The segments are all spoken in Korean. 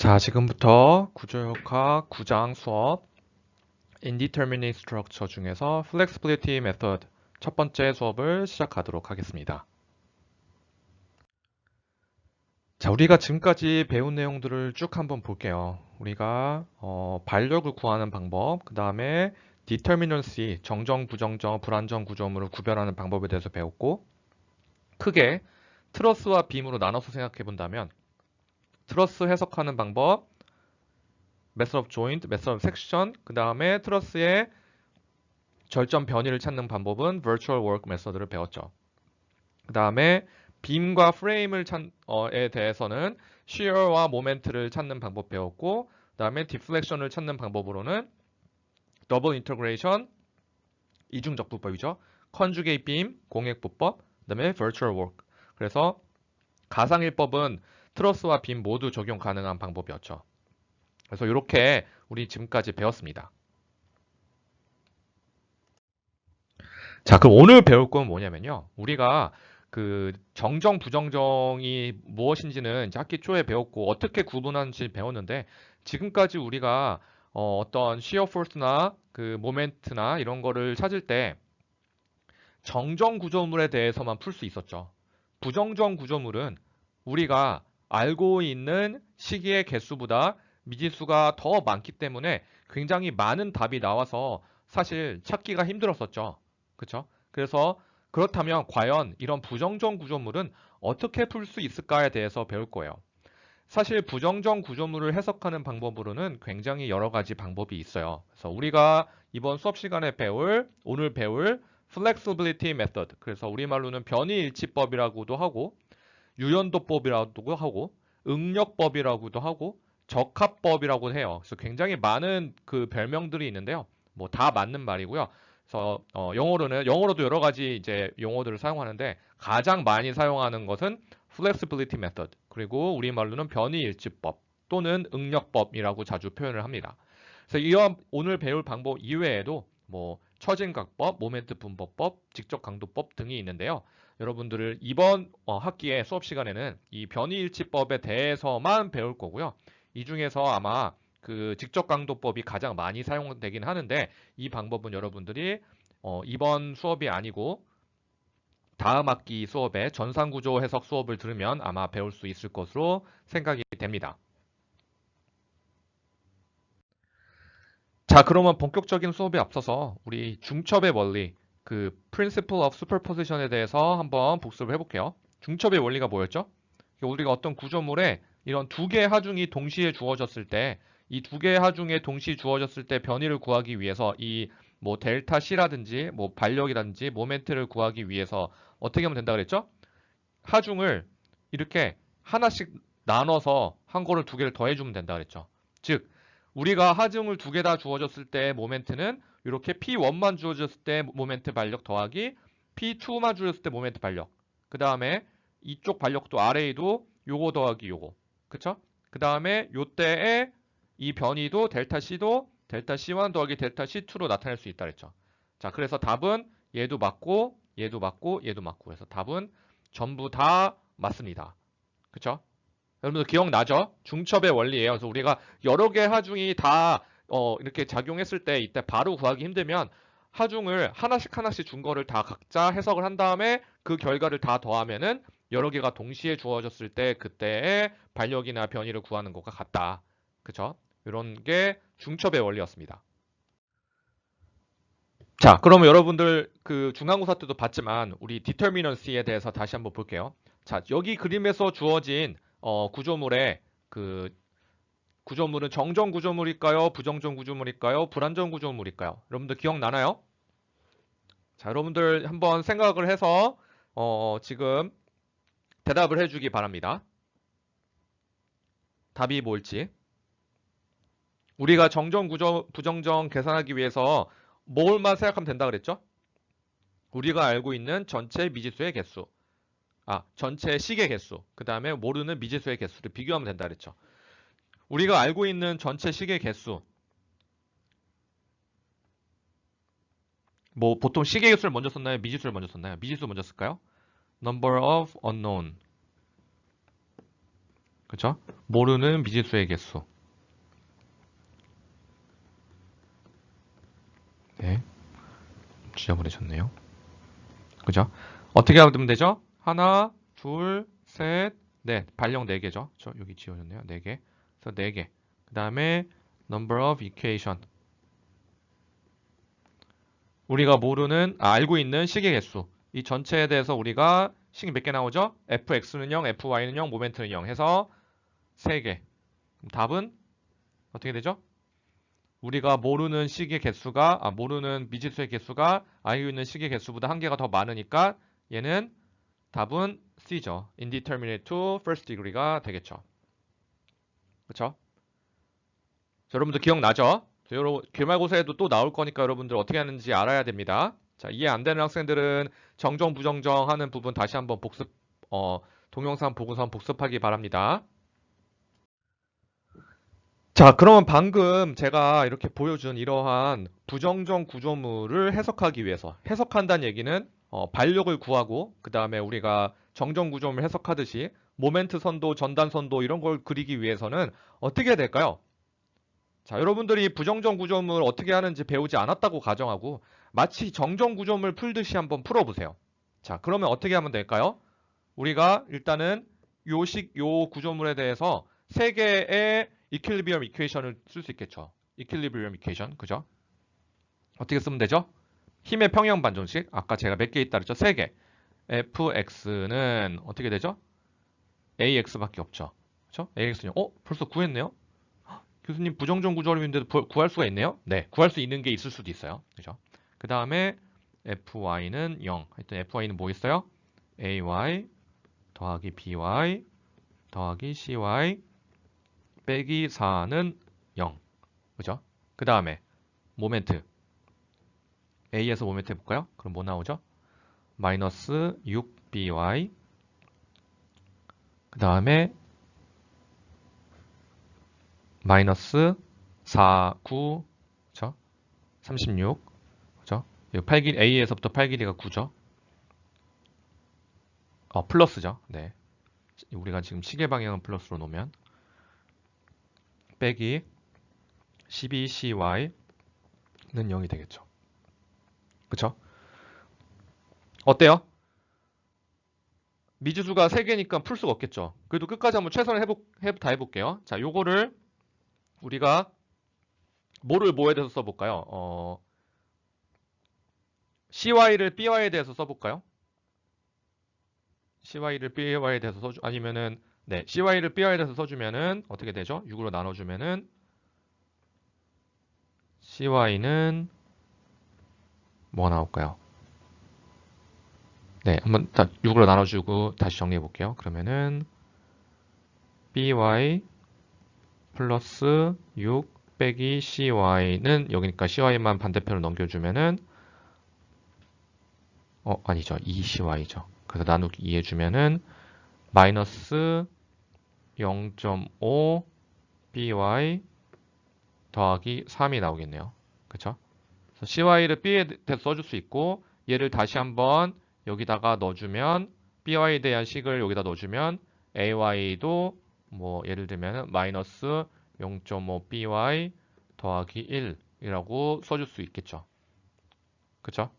자, 지금부터 구조역학 9장 수업 Indeterminate Structure 중에서 Flexibility Method 첫 번째 수업을 시작하도록 하겠습니다. 자, 우리가 지금까지 배운 내용들을 쭉 한번 볼게요. 우리가 반력을 구하는 방법, 그 다음에 Determinacy, 정정, 부정정, 불안정 구조물을 구별하는 방법에 대해서 배웠고, 크게 트러스와 빔으로 나눠서 생각해 본다면 트러스 해석하는 방법, method of joint, method of section, 그 다음에 트러스의 절점 변이를 찾는 방법은 virtual work method를 배웠죠. 그 다음에 빔과 프레임에 대해서는 shear와 모멘트를 찾는 방법 배웠고, 그 다음에 deflection을 찾는 방법으로는 double integration, 이중적분법이죠. conjugate beam, 공액보법, 그 다음에 virtual work. 그래서 가상일법은 트러스와 빔 모두 적용 가능한 방법이었죠. 그래서 이렇게 우리 지금까지 배웠습니다. 자, 그럼 오늘 배울 건 뭐냐면요. 우리가 그 정정, 부정정이 무엇인지는 이제 학기 초에 배웠고 어떻게 구분하는지 배웠는데 지금까지 우리가 어떤 시어 포스나 그 모멘트나 이런 거를 찾을 때 정정 구조물에 대해서만 풀 수 있었죠. 부정정 구조물은 우리가 알고 있는 시기의 개수보다 미지수가 더 많기 때문에 굉장히 많은 답이 나와서 사실 찾기가 힘들었었죠. 그렇죠? 그래서 그렇다면 과연 이런 부정정 구조물은 어떻게 풀 수 있을까에 대해서 배울 거예요. 사실 부정정 구조물을 해석하는 방법으로는 굉장히 여러 가지 방법이 있어요. 그래서 우리가 이번 수업 시간에 오늘 배울 flexibility method, 그래서 우리말로는 변이일치법이라고도 하고 유연도법이라고도 하고 응력법이라고도 하고 적합법이라고 해요. 그래서 굉장히 많은 그 별명들이 있는데요. 뭐 다 맞는 말이고요. 그래서 영어로도 여러 가지 이제 용어들을 사용하는데 가장 많이 사용하는 것은 flexibility method, 그리고 우리말로는 변이일치법 또는 응력법이라고 자주 표현을 합니다. 그래서 이와 오늘 배울 방법 이외에도 뭐 처진각법, 모멘트 분법법, 직접 강도법 등이 있는데요. 여러분들을 이번 학기에 수업 시간에는 이 변이일치법에 대해서만 배울 거고요. 이 중에서 아마 그 직접 강도법이 가장 많이 사용되긴 하는데 이 방법은 여러분들이 이번 수업이 아니고 다음 학기 수업에 전산구조 해석 수업을 들으면 아마 배울 수 있을 것으로 생각이 됩니다. 자, 그러면 본격적인 수업에 앞서서 우리 중첩의 원리, 그 Principle of Superposition에 대해서 한번 복습을 해볼게요. 중첩의 원리가 뭐였죠? 우리가 어떤 구조물에 이런 두 개의 하중이 동시에 주어졌을 때, 이 두 개의 하중에 동시에 주어졌을 때 변이를 구하기 위해서 이 뭐 델타 C라든지 뭐 반력이라든지 모멘트를 구하기 위해서 어떻게 하면 된다 그랬죠? 하중을 이렇게 하나씩 나눠서 한 거를 두 개를 더해주면 된다 그랬죠. 즉, 우리가 하중을 두 개 다 주어졌을 때 모멘트는 이렇게 P1만 주어졌을 때 모멘트 반력 더하기 P2만 주어졌을 때 모멘트 반력. 그 다음에 이쪽 반력도 RA도 요거 더하기 요거. 그쵸? 그 다음에 요때에 이 변이도 델타 C도 델타 C1 더하기 델타 C2로 나타낼 수 있다 그랬죠. 자, 그래서 답은 얘도 맞고 얘도 맞고 얘도 맞고 해서 답은 전부 다 맞습니다. 그쵸? 여러분들 기억나죠? 중첩의 원리예요. 그래서 우리가 여러 개 하중이 다 이렇게 작용했을 때 이때 바로 구하기 힘들면 하중을 하나씩 하나씩 준 거를 다 각자 해석을 한 다음에 그 결과를 다 더하면은 여러 개가 동시에 주어졌을 때 그때의 반력이나 변이를 구하는 것과 같다. 그쵸? 이런 게 중첩의 원리였습니다. 자, 그러면 여러분들 그 중간고사 때도 봤지만 우리 determinacy에 대해서 다시 한번 볼게요. 자, 여기 그림에서 주어진 구조물의 그 구조물은 정정 구조물일까요? 부정정 구조물일까요? 불안정 구조물일까요? 여러분들 기억나나요? 자, 여러분들 한번 생각을 해서 지금 대답을 해주기 바랍니다. 답이 뭘지. 우리가 정정 구조 부정정 계산하기 위해서 뭘만 생각하면 된다 그랬죠? 우리가 알고 있는 전체 미지수의 개수. 전체 식의 개수, 그 다음에 모르는 미지수의 개수를 비교하면 된다 그랬죠. 우리가 알고 있는 전체 식의 개수, 뭐 보통 식의 개수를 먼저 썼나요? 미지수를 먼저 썼나요? 미지수 먼저 쓸까요? Number of unknown. 그죠? 모르는 미지수의 개수. 네, 지저분해졌네요. 그죠? 어떻게 하면 되죠? 하나, 둘, 셋, 넷. 발령 4개죠. 저 여기 지워졌네요. 4개. 그래서 4개. 그 다음에 number of equation. 우리가 모르는, 알고 있는 식의 개수. 이 전체에 대해서 우리가 식이 몇 개 나오죠? fx는 0, fy는 0, 모멘트는 0 해서 3개. 그럼 답은 어떻게 되죠? 우리가 모르는 식의 개수가, 모르는 미지수의 개수가 알고 있는 식의 개수보다 한 개가 더 많으니까 얘는 답은 C죠. indeterminate to first degree가 되겠죠. 그렇죠? 여러분들 기억나죠? 기말고사에도 또 나올 거니까 여러분들 어떻게 하는지 알아야 됩니다. 자, 이해 안 되는 학생들은 정정, 부정정 하는 부분 다시 한번 복습, 동영상 보고서 한번 복습하기 바랍니다. 자, 그러면 방금 제가 이렇게 보여준 이러한 부정정 구조물을 해석하기 위해서 해석한다는 얘기는 반력을 구하고 그 다음에 우리가 정정 구조물 해석하듯이 모멘트 선도, 전단 선도 이런 걸 그리기 위해서는 어떻게 해야 될까요? 자, 여러분들이 부정정 구조물 어떻게 하는지 배우지 않았다고 가정하고 마치 정정 구조물 풀듯이 한번 풀어보세요. 자, 그러면 어떻게 하면 될까요? 우리가 일단은 요 구조물에 대해서 세 개의 이퀄리비엄 이퀘이션을 쓸 수 있겠죠. 이퀄리비엄 이퀘이션, 그죠? 어떻게 쓰면 되죠? 힘의 평형 반전식. 아까 제가 몇 개 있다 그랬죠? 세 개. fx는 어떻게 되죠? ax밖에 없죠. 그죠? ax는 벌써 구했네요. 교수님 부정정 구조물인데도 구할 수가 있네요. 네, 구할 수 있는 게 있을 수도 있어요. 그죠? 그 다음에 fy는 0. 하여튼 fy는 뭐 있어요? ay 더하기 by 더하기 cy 빼기 4는 0. 그죠? 그 다음에 모멘트. A에서 모멘트 해볼까요? 그럼 뭐 나오죠? 마이너스 6by 그 다음에 마이너스 4, 9 그죠? 36 그죠? 8길, A에서부터 8 길이가 9죠? 플러스죠? 네. 우리가 지금 시계 방향은 플러스로 놓으면 빼기 12cy는 0이 되겠죠. 그쵸? 어때요? 미지수가 3개니까 풀 수가 없겠죠. 그래도 끝까지 한번 최선을 다 해볼게요. 자, 요거를 우리가 뭐에 대해서 써볼까요? CY를 BY에 대해서 써볼까요? CY를 BY에 대해서 아니면은, 네, CY를 BY에 대해서 써주면은 어떻게 되죠? 6으로 나눠주면은 CY는 뭐가 나올까요? 네, 한번 6으로 나눠주고 다시 정리해 볼게요. 그러면은 BY 플러스 6 빼기 CY는 여기니까 CY만 반대편으로 넘겨주면은 아니죠. 2CY죠. 그래서 나누기 2 해주면은 마이너스 0.5 BY 더하기 3이 나오겠네요. 그쵸? 그래서 CY를 B에 대해서 써줄 수 있고 얘를 다시 한번 여기다가 넣어주면 BY에 대한 식을 여기다 넣어주면 AY도 뭐 예를 들면 마이너스 0.5 BY 더하기 1이라고 써줄 수 있겠죠. 그쵸?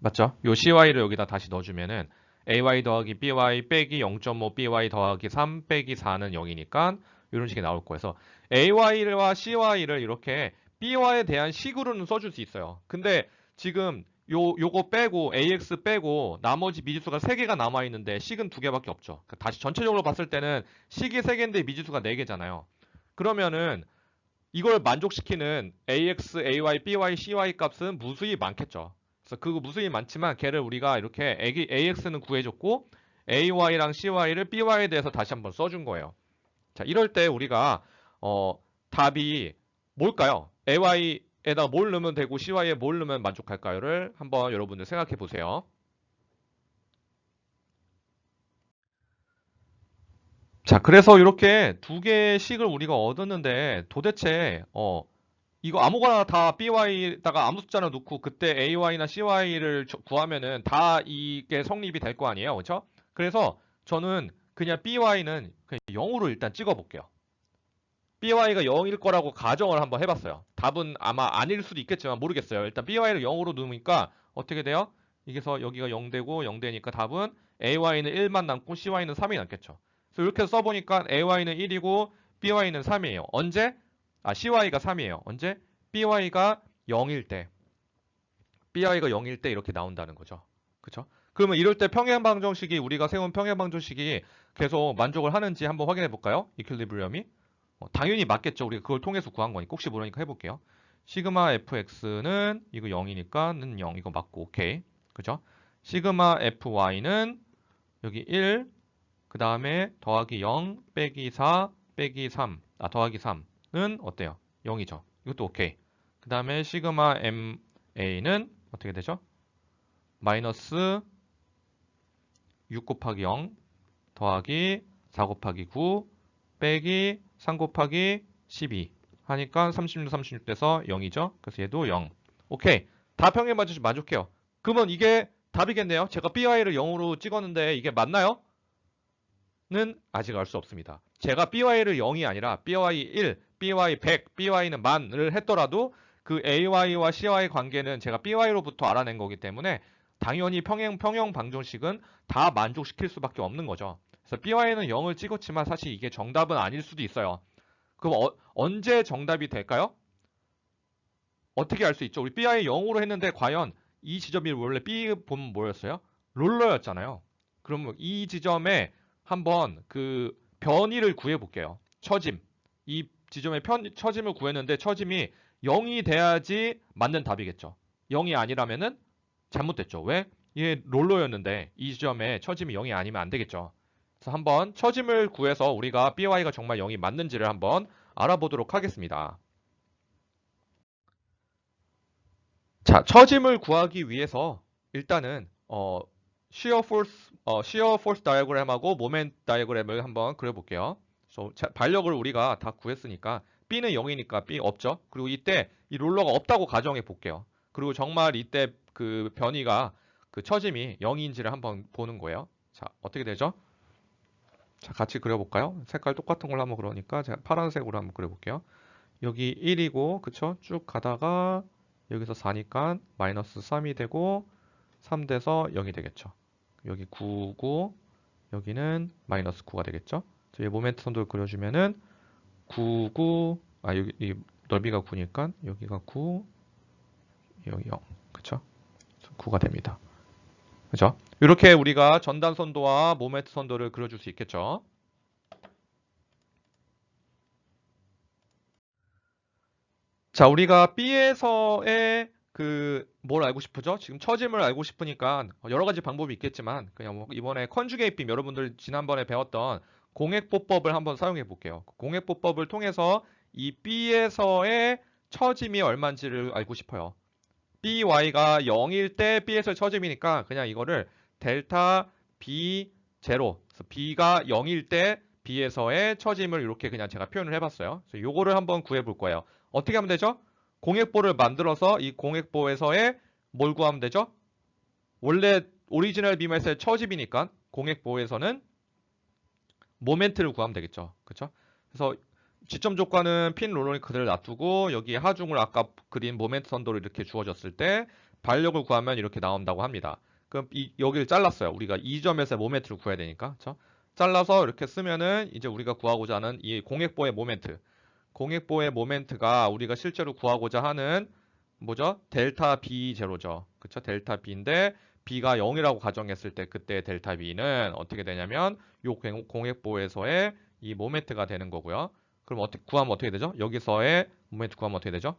맞죠? 요 CY를 여기다 다시 넣어주면은 AY 더하기 BY 빼기 0.5 BY 더하기 3 빼기 4는 0이니까 이런 식이 나올 거여서 AY와 CY를 이렇게 BY에 대한 식으로는 써줄 수 있어요. 근데 지금 요거 빼고 AX 빼고 나머지 미지수가 3개가 남아있는데 식은 2개밖에 없죠. 다시 전체적으로 봤을 때는 식이 3개인데 미지수가 4개잖아요. 그러면은 이걸 만족시키는 AX, AY, BY, CY 값은 무수히 많겠죠. 그래서 그 무수히 많지만 걔를 우리가 이렇게 AX는 구해줬고 AY랑 CY를 BY에 대해서 다시 한번 써준 거예요. 자, 이럴 때 우리가 답이 뭘까요? AY에다 뭘 넣으면 되고 CY에 뭘 넣으면 만족할까요를 한번 여러분들 생각해 보세요. 자, 그래서 이렇게 2개씩을 우리가 얻었는데 도대체 이거 아무거나 다 BY다가 아무 숫자나 놓고 그때 AY나 CY를 구하면은 다 이게 성립이 될 거 아니에요. 그렇죠? 그래서 저는 그냥 by는 그냥 0으로 일단 찍어볼게요. by가 0일 거라고 가정을 한번 해봤어요. 답은 아마 아닐 수도 있겠지만 모르겠어요. 일단 by를 0으로 넣으니까 어떻게 돼요? 이게서 여기가 0 되고 0 되니까 답은 ay는 1만 남고 cy는 3이 남겠죠. 그래서 이렇게 써보니까 ay는 1이고 by는 3이에요. 언제? cy가 3이에요. 언제? by가 0일 때. by가 0일 때 이렇게 나온다는 거죠. 그쵸? 그러면 이럴 때 평행방정식이 우리가 세운 평행방정식이 계속 만족을 하는지 한번 확인해 볼까요? 이퀄리브리엄이. 당연히 맞겠죠. 우리가 그걸 통해서 구한 거니까 혹시 모르니까 해볼게요. 시그마 fx는 이거 0이니까는 0 이거 맞고 오케이. 그죠? 시그마 fy는 여기 1, 그 다음에 더하기 0 빼기 4 빼기 3, 더하기 3는 어때요? 0이죠. 이것도 오케이. 그 다음에 시그마 ma는 어떻게 되죠? 마이너스 6 곱하기 0 더하기 4 곱하기 9 빼기 3 곱하기 12 하니까 36, 36 돼서 0이죠. 그래서 얘도 0. 오케이. 다 평행 맞으시 만족해요. 그러면 이게 답이겠네요. 제가 by를 0으로 찍었는데 이게 맞나요? 는 아직 알 수 없습니다. 제가 by를 0이 아니라 by 1, by 100, by는 만을 했더라도 그 ay와 cy 관계는 제가 by로부터 알아낸 거기 때문에 당연히 평행 방정식은 다 만족시킬 수밖에 없는 거죠. 그래서 by는 0을 찍었지만 사실 이게 정답은 아닐 수도 있어요. 그럼 언제 정답이 될까요? 어떻게 알 수 있죠? 우리 by 0으로 했는데 과연 이 지점이 원래 b 보면 뭐였어요? 롤러였잖아요. 그럼 이 지점에 한번 그 변이를 구해 볼게요. 처짐. 이 지점의 처짐을 구했는데 처짐이 0이 돼야지 맞는 답이겠죠. 0이 아니라면은 잘못됐죠. 왜? 얘 롤러였는데 이 지점에 처짐이 0이 아니면 안 되겠죠. 그래서 한번 처짐을 구해서 우리가 by가 정말 0이 맞는지를 한번 알아보도록 하겠습니다. 자, 처짐을 구하기 위해서 일단은 shear force 다이어그램하고 모멘트 다이어그램을 한번 그려볼게요. 반력을 우리가 다 구했으니까 B는 0이니까 B 없죠. 그리고 이때 이 롤러가 없다고 가정해 볼게요. 그리고 정말 이때 그 변이가 그 처짐이 0인지를 한번 보는 거예요. 자, 어떻게 되죠? 자, 같이 그려볼까요? 색깔 똑같은 걸로 한번 그러니까 제가 파란색으로 한번 그려볼게요. 여기 1이고, 그쵸? 쭉 가다가 여기서 4니까 마이너스 3이 되고 3 돼서 0이 되겠죠. 여기 9고 여기는 마이너스 9가 되겠죠. 저희 모멘트 선도 그려주면은 9, 9, 여기 이 넓이가 9니까 여기가 9, 여기 0, 그쵸? 9가 됩니다. 그죠? 이렇게 우리가 전단 선도와 모멘트 선도를 그려줄 수 있겠죠. 자, 우리가 B에서의 뭘 알고 싶으죠? 지금 처짐을 알고 싶으니까 여러 가지 방법이 있겠지만 그냥 뭐 이번에 컨주게이트 빔 여러분들 지난번에 배웠던 공액보법을 한번 사용해 볼게요. 공액보법을 통해서 이 B에서의 처짐이 얼마인지를 알고 싶어요. BY가 0일 때 B에서의 처짐이니까 그냥 이거를 델타 B 제로, 그래서 B가 0일 때 B에서의 처짐을 이렇게 그냥 제가 표현을 해봤어요. 그래서 요거를 한번 구해 볼 거예요. 어떻게 하면 되죠? 공액보를 만들어서 이 공액보에서의 뭘 구하면 되죠? 원래 오리지널 빔에서의 처짐이니까 공액보에서는 모멘트를 구하면 되겠죠. 그렇죠? 그래서 지점 조건은 핀 롤러를 그대로 놔두고 여기 하중을 아까 그린 모멘트 선도를 이렇게 주어졌을 때 반력을 구하면 이렇게 나온다고 합니다. 그럼 여기를 잘랐어요. 우리가 이 점에서 모멘트를 구해야 되니까. 그렇죠? 잘라서 이렇게 쓰면은 이제 우리가 구하고자 하는 이 공액보의 모멘트. 공액보의 모멘트가 우리가 실제로 구하고자 하는 뭐죠? 델타 B 제로죠. 그쵸? 델타 B인데 B가 0이라고 가정했을 때 그때 델타 B는 어떻게 되냐면 요 공액보에서의 이 모멘트가 되는 거고요. 그럼 어떻게 구하면 어떻게 되죠? 여기서의 모멘트 구하면 어떻게 되죠?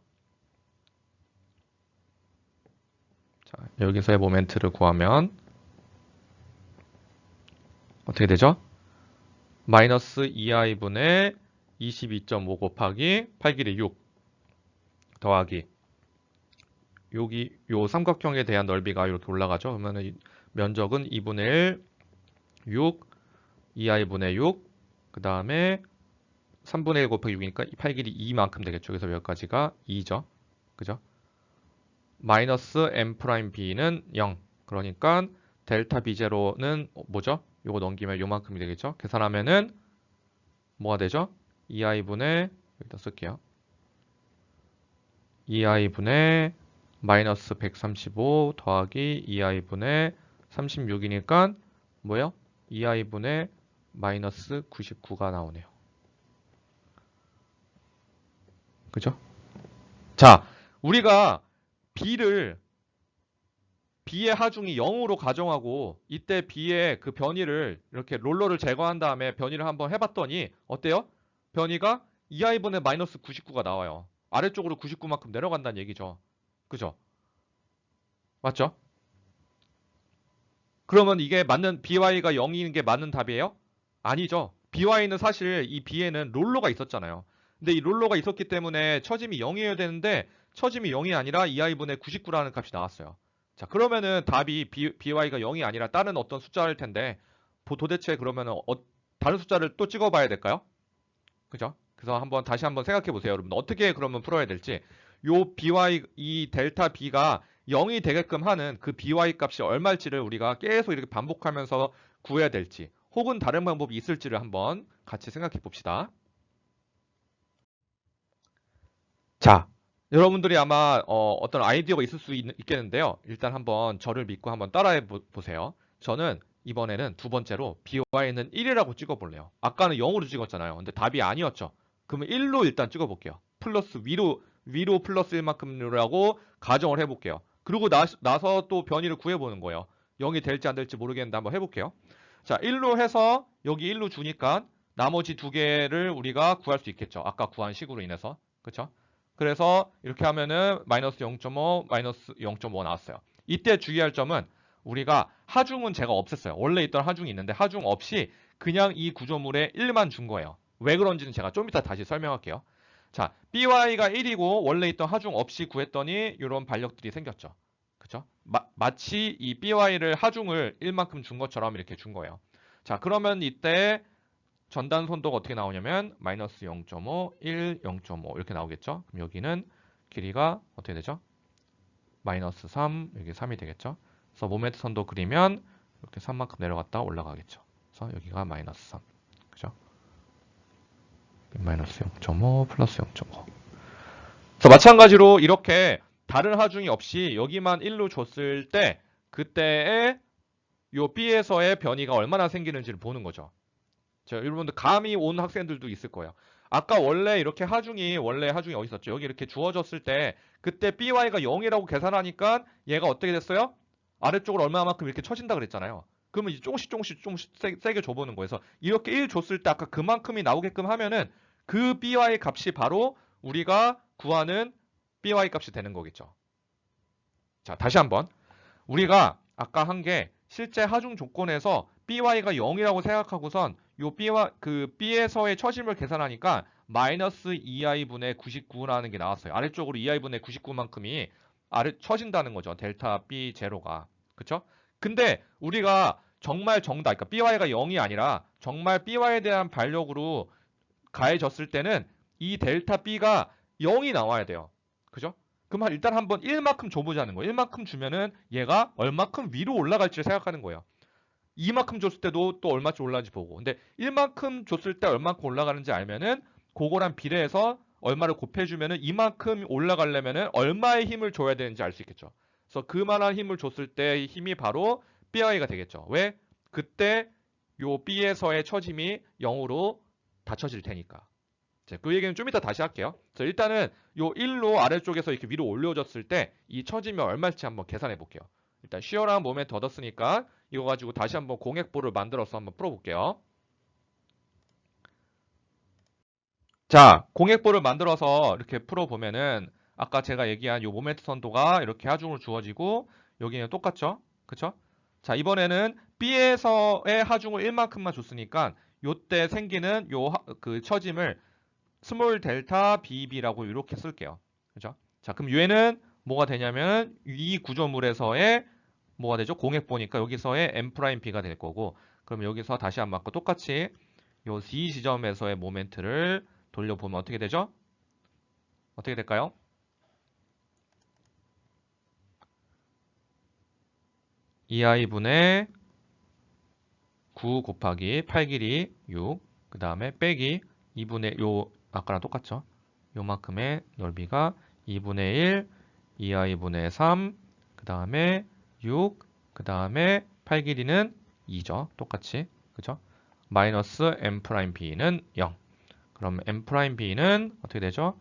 자, 여기서의 모멘트를 구하면 어떻게 되죠? 마이너스 2i분의 22.5 곱하기 8 길이 6 더하기 여기 요 삼각형에 대한 넓이가 이렇게 올라가죠. 그러면 면적은 2분의 1, 6, 2i분의 6, 그 다음에 3분의 1 곱하기 6이니까 8 길이 2만큼 되겠죠. 그래서 여기까지가 2죠. 그죠? 마이너스 m 프라임 b는 0. 그러니까 델타 B0는 뭐죠? 요거 넘기면 요만큼이 되겠죠? 계산하면은 뭐가 되죠? 2i분의 여기다 쓸게요. 2i분의 마이너스 135 더하기 2i분의 36이니까 뭐예요? 2i분의 마이너스 99가 나오네요. 그죠? 자, 우리가 B의 하중이 0으로 가정하고 이때 B의 그 변이를 이렇게 롤러를 제거한 다음에 변이를 한번 해봤더니 어때요? 변이가 2i분의 마이너스 99가 나와요. 아래쪽으로 99만큼 내려간다는 얘기죠. 그죠? 맞죠? 그러면 이게 맞는 by가 0인 게 맞는 답이에요? 아니죠. by는 사실 이 b에는 롤러가 있었잖아요. 근데 이 롤러가 있었기 때문에 처짐이 0이어야 되는데 처짐이 0이 아니라 2i분의 99라는 값이 나왔어요. 자, 그러면은 답이 by가 0이 아니라 다른 어떤 숫자일 텐데 도대체 그러면은 다른 숫자를 또 찍어봐야 될까요? 그죠? 그래서 다시 한번 생각해 보세요, 여러분. 어떻게 그러면 풀어야 될지. 요 by 이 델타 b가 0이 되게끔 하는 그 by 값이 얼마일지를 우리가 계속 이렇게 반복하면서 구해야 될지, 혹은 다른 방법이 있을지를 한번 같이 생각해 봅시다. 자, 여러분들이 아마 어떤 아이디어가 있을 수 있겠는데요. 일단 한번 저를 믿고 한번 따라해 보세요. 저는 이번에는 두 번째로 by는 1이라고 찍어볼래요. 아까는 0으로 찍었잖아요. 근데 답이 아니었죠. 그러면 1로 일단 찍어볼게요. 플러스 위로 플러스 1만큼이라고 가정을 해볼게요. 그리고 나서 또 변이를 구해보는 거예요. 0이 될지 안 될지 모르겠는데 한번 해볼게요. 자, 1로 해서 여기 1로 주니까 나머지 두 개를 우리가 구할 수 있겠죠. 아까 구한 식으로 인해서. 그쵸? 그래서 이렇게 하면은 마이너스 0.5, 마이너스 0.5 나왔어요. 이때 주의할 점은 우리가 하중은 제가 없앴어요. 원래 있던 하중이 있는데 하중 없이 그냥 이 구조물에 1만 준 거예요. 왜 그런지는 제가 좀 이따 다시 설명할게요. 자, by가 1이고 원래 있던 하중 없이 구했더니 이런 반력들이 생겼죠. 그쵸? 마치 이 by를 하중을 1만큼 준 것처럼 이렇게 준 거예요. 자, 그러면 이때 전단 선도가 어떻게 나오냐면 마이너스 0.5, 1, 0.5 이렇게 나오겠죠. 그럼 여기는 길이가 어떻게 되죠? 마이너스 3, 여기 3이 되겠죠. 그래서 모멘트 선도 그리면 이렇게 3만큼 내려갔다 올라가겠죠. 그래서 여기가 마이너스 3. 그죠? 마이너스 0.5 플러스 0.5. 그래서 마찬가지로 이렇게 다른 하중이 없이 여기만 1로 줬을 때 그때의 요 B에서의 변이가 얼마나 생기는지를 보는 거죠. 자, 여러분들 감이 온 학생들도 있을 거예요. 아까 원래 이렇게 원래 하중이 어디 있었죠? 여기 이렇게 주어졌을 때 그때 by가 0이라고 계산하니까 얘가 어떻게 됐어요? 아래쪽으로 얼마만큼 이렇게 쳐진다 그랬잖아요. 그러면 이제 조금씩 세게 줘보는 거예요. 그래서 이렇게 1 줬을 때 아까 그만큼이 나오게끔 하면은 그 by 값이 바로 우리가 구하는 by 값이 되는 거겠죠. 자, 다시 한번. 우리가 아까 한 게 실제 하중 조건에서 by가 0이라고 생각하고선 요 b에서의 처짐을 계산하니까 마이너스 2i분의 99라는 게 나왔어요. 아래쪽으로 2i분의 99만큼이 처진다는 거죠. 델타 b 제로가. 그쵸? 근데 우리가 정말 그러니까 by가 0이 아니라 정말 by에 대한 반력으로 가해졌을 때는 이 델타 b가 0이 나와야 돼요. 그죠? 그럼 일단 한번 1만큼 줘보자는 거예요. 1만큼 주면은 얘가 얼마큼 위로 올라갈지를 생각하는 거예요. 2만큼 줬을 때도 또 얼마쯤 올라가는지 보고. 근데 1만큼 줬을 때 얼마큼 올라가는지 알면은 그거랑 비례해서 얼마를 곱해주면은 이만큼 올라가려면은 얼마의 힘을 줘야 되는지 알 수 있겠죠. 그래서 그만한 힘을 줬을 때의 힘이 바로 BI가 되겠죠. 왜? 그때 요 B에서의 처짐이 0으로 닫혀질 테니까. 자, 그 얘기는 좀 이따 다시 할게요. 자, 일단은 요 1로 아래쪽에서 이렇게 위로 올려졌을 때 이 처짐이 얼마일지 한번 계산해 볼게요. 일단 쉬어랑 모멘트 얻었으니까 이거 가지고 다시 한번 공액볼을 만들어서 한번 풀어볼게요. 자, 공액볼을 만들어서 이렇게 풀어보면은 아까 제가 얘기한 요 모멘트 선도가 이렇게 하중으로 주어지고 여기는 똑같죠? 그쵸? 자, 이번에는 B에서의 하중을 1만큼만 줬으니까 요때 생기는 그 처짐을 스몰 델타 BB라고 이렇게 쓸게요. 그죠? 자, 그럼 얘는 뭐가 되냐면 이 구조물에서의 뭐가 되죠? 공액보니까 여기서의 M'B가 될 거고, 그럼 여기서 다시 한번 아까 똑같이 요 D 지점에서의 모멘트를 돌려보면 어떻게 되죠? 어떻게 될까요? 2i분의 9 곱하기 8 길이 6, 그 다음에 빼기 2분의 요 아까랑 똑같죠? 요만큼의 넓이가 2분의 1, 2i분의 3, 그 다음에 6, 그 다음에 8 길이는 2죠. 똑같이. 그죠? 마이너스 m'b는 0. 그럼 m'b는 어떻게 되죠?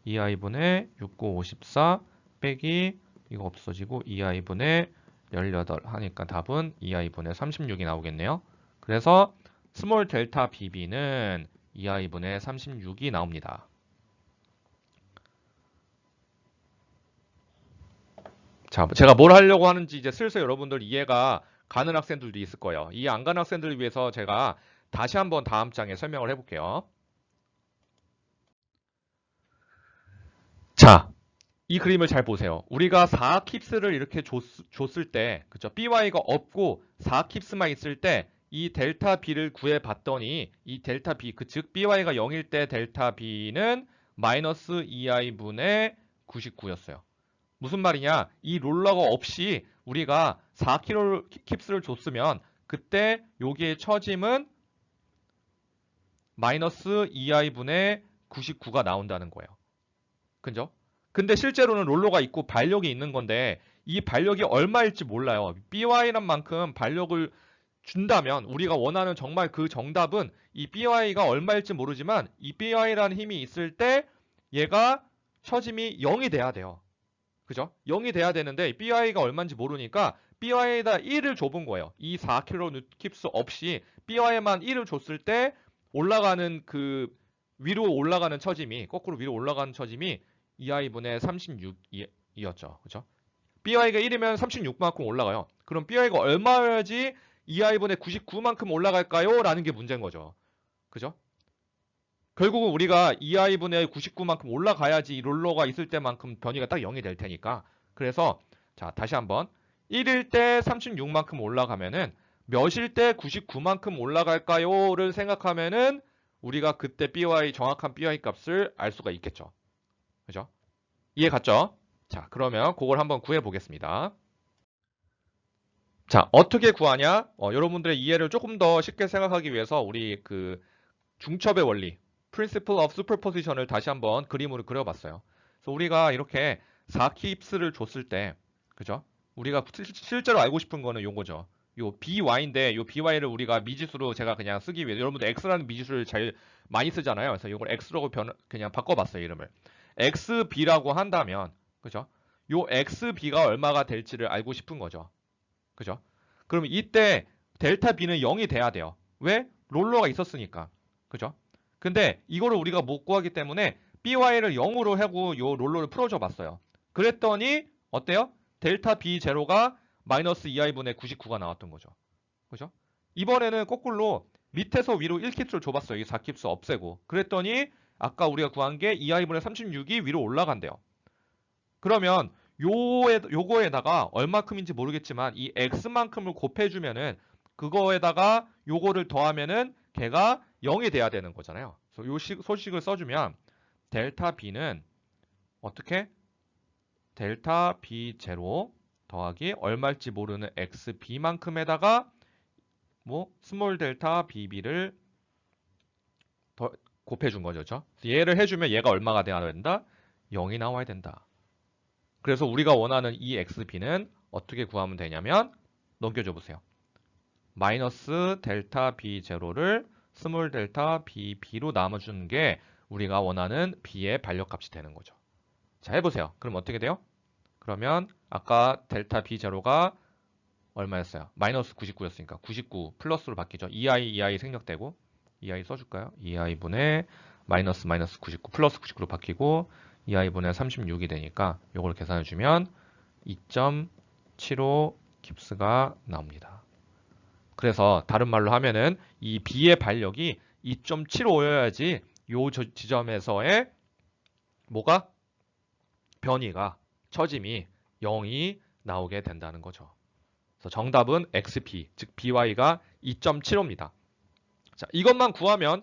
2i분의 6, 9, 54 빼기 이거 없어지고 2i분의 18 하니까 답은 2i분의 36이 나오겠네요. 그래서 스몰 델타 bb는 2i분의 36이 나옵니다. 자, 제가 뭘 하려고 하는지 이제 슬슬 여러분들 이해가 가는 학생들도 있을 거예요. 이해 안 가는 학생들을 위해서 제가 다시 한번 다음 장에 설명을 해볼게요. 자, 이 그림을 잘 보세요. 우리가 4킵스를 이렇게 줬을 때, 그죠? by가 없고 4킵스만 있을 때 이 델타 b를 구해 봤더니 이 델타 b, 즉 by가 0일 때 델타 b는 마이너스 2i분의 99였어요. 무슨 말이냐? 이 롤러가 없이 우리가 4킵스를 줬으면 그때 여기에 처짐은 마이너스 2i분의 99가 나온다는 거예요. 그죠? 근데 실제로는 롤러가 있고 반력이 있는 건데 이 반력이 얼마일지 몰라요. by란 만큼 반력을 준다면 우리가 원하는 정말 그 정답은 이 by가 얼마일지 모르지만 이 by라는 힘이 있을 때 얘가 처짐이 0이 돼야 돼요. 그죠? 0이 돼야 되는데 by가 얼마인지 모르니까 by에다 1을 줘본 거예요. 이 4kN 없이 by만 1을 줬을 때 올라가는 그 위로 올라가는 처짐이 거꾸로 위로 올라가는 처짐이 2i분의 36이었죠. 그죠? by가 1이면 36만큼 올라가요. 그럼 by가 얼마여야지 2i분의 99만큼 올라갈까요? 라는 게 문제인 거죠. 그죠? 결국은 우리가 2i분의 99만큼 올라가야지 이 롤러가 있을 때만큼 변이가 딱 0이 될 테니까. 그래서 자, 다시 한번 1일 때 36만큼 올라가면은 몇일 때 99만큼 올라갈까요?를 생각하면은 우리가 그때 by 정확한 by 값을 알 수가 있겠죠. 그죠? 이해 갔죠? 자, 그러면 그걸 한번 구해 보겠습니다. 자, 어떻게 구하냐? 여러분들의 이해를 조금 더 쉽게 생각하기 위해서 우리 그 중첩의 원리, Principle of Superposition을 다시 한번 그림으로 그려봤어요. 그래서 우리가 이렇게 4킵스를 줬을 때, 그죠? 우리가 실제로 알고 싶은 거는 요거죠. 요 by인데 요 by를 우리가 미지수로 제가 그냥 쓰기 위해 여러분들 x라는 미지수를 제일 많이 쓰잖아요. 그래서 이걸 x로 그냥 바꿔봤어요, 이름을. xb라고 한다면, 그죠? 요 xb가 얼마가 될지를 알고 싶은 거죠. 그죠? 그럼 이때 델타 b는 0이 돼야 돼요. 왜? 롤러가 있었으니까. 그죠? 근데 이거를 우리가 못 구하기 때문에 by를 0으로 하고 요 롤러를 풀어줘 봤어요. 그랬더니 어때요? 델타 b 제로가 마이너스 2i분의 99가 나왔던 거죠. 그죠? 이번에는 거꾸로 밑에서 위로 1킵스를 줘봤어요. 이 4킵스 없애고. 그랬더니 아까 우리가 구한 게 2i분의 36이 위로 올라간대요. 그러면 요거에다가 얼마큼인지 모르겠지만 이 x만큼을 곱해주면은 그거에다가 요거를 더하면은 걔가 0이 돼야 되는 거잖아요. 그래서 요 소식을 써주면 델타 b는 어떻게? 델타 b 제로 더하기 얼마일지 모르는 xb만큼에다가 뭐 스몰 델타 bb를 더 곱해준 거죠. 그렇죠? 얘를 해주면 얘가 얼마가 돼야 된다? 0이 나와야 된다. 그래서 우리가 원하는 이 xb는 어떻게 구하면 되냐면 넘겨줘 보세요. 마이너스 델타 b 제로를 스몰 델타 bb로 나눠주는 게 우리가 원하는 b의 반력값이 되는 거죠. 자, 해보세요. 그럼 어떻게 돼요? 그러면 아까 델타 b 제로가 얼마였어요? 마이너스 99였으니까 99 플러스로 바뀌죠. 2i 생략되고 2i 써줄까요? 2i분의 마이너스 99 플러스 99로 바뀌고 2i분의 36이 되니까 이걸 계산해주면 2.75 킵스가 나옵니다. 그래서 다른 말로 하면은 이 B의 반력이 2.75여야지 요 지점에서의 뭐가? 변이가 처짐이 0이 나오게 된다는 거죠. 그래서 정답은 XP, 즉 BY가 2.75입니다. 자, 이것만 구하면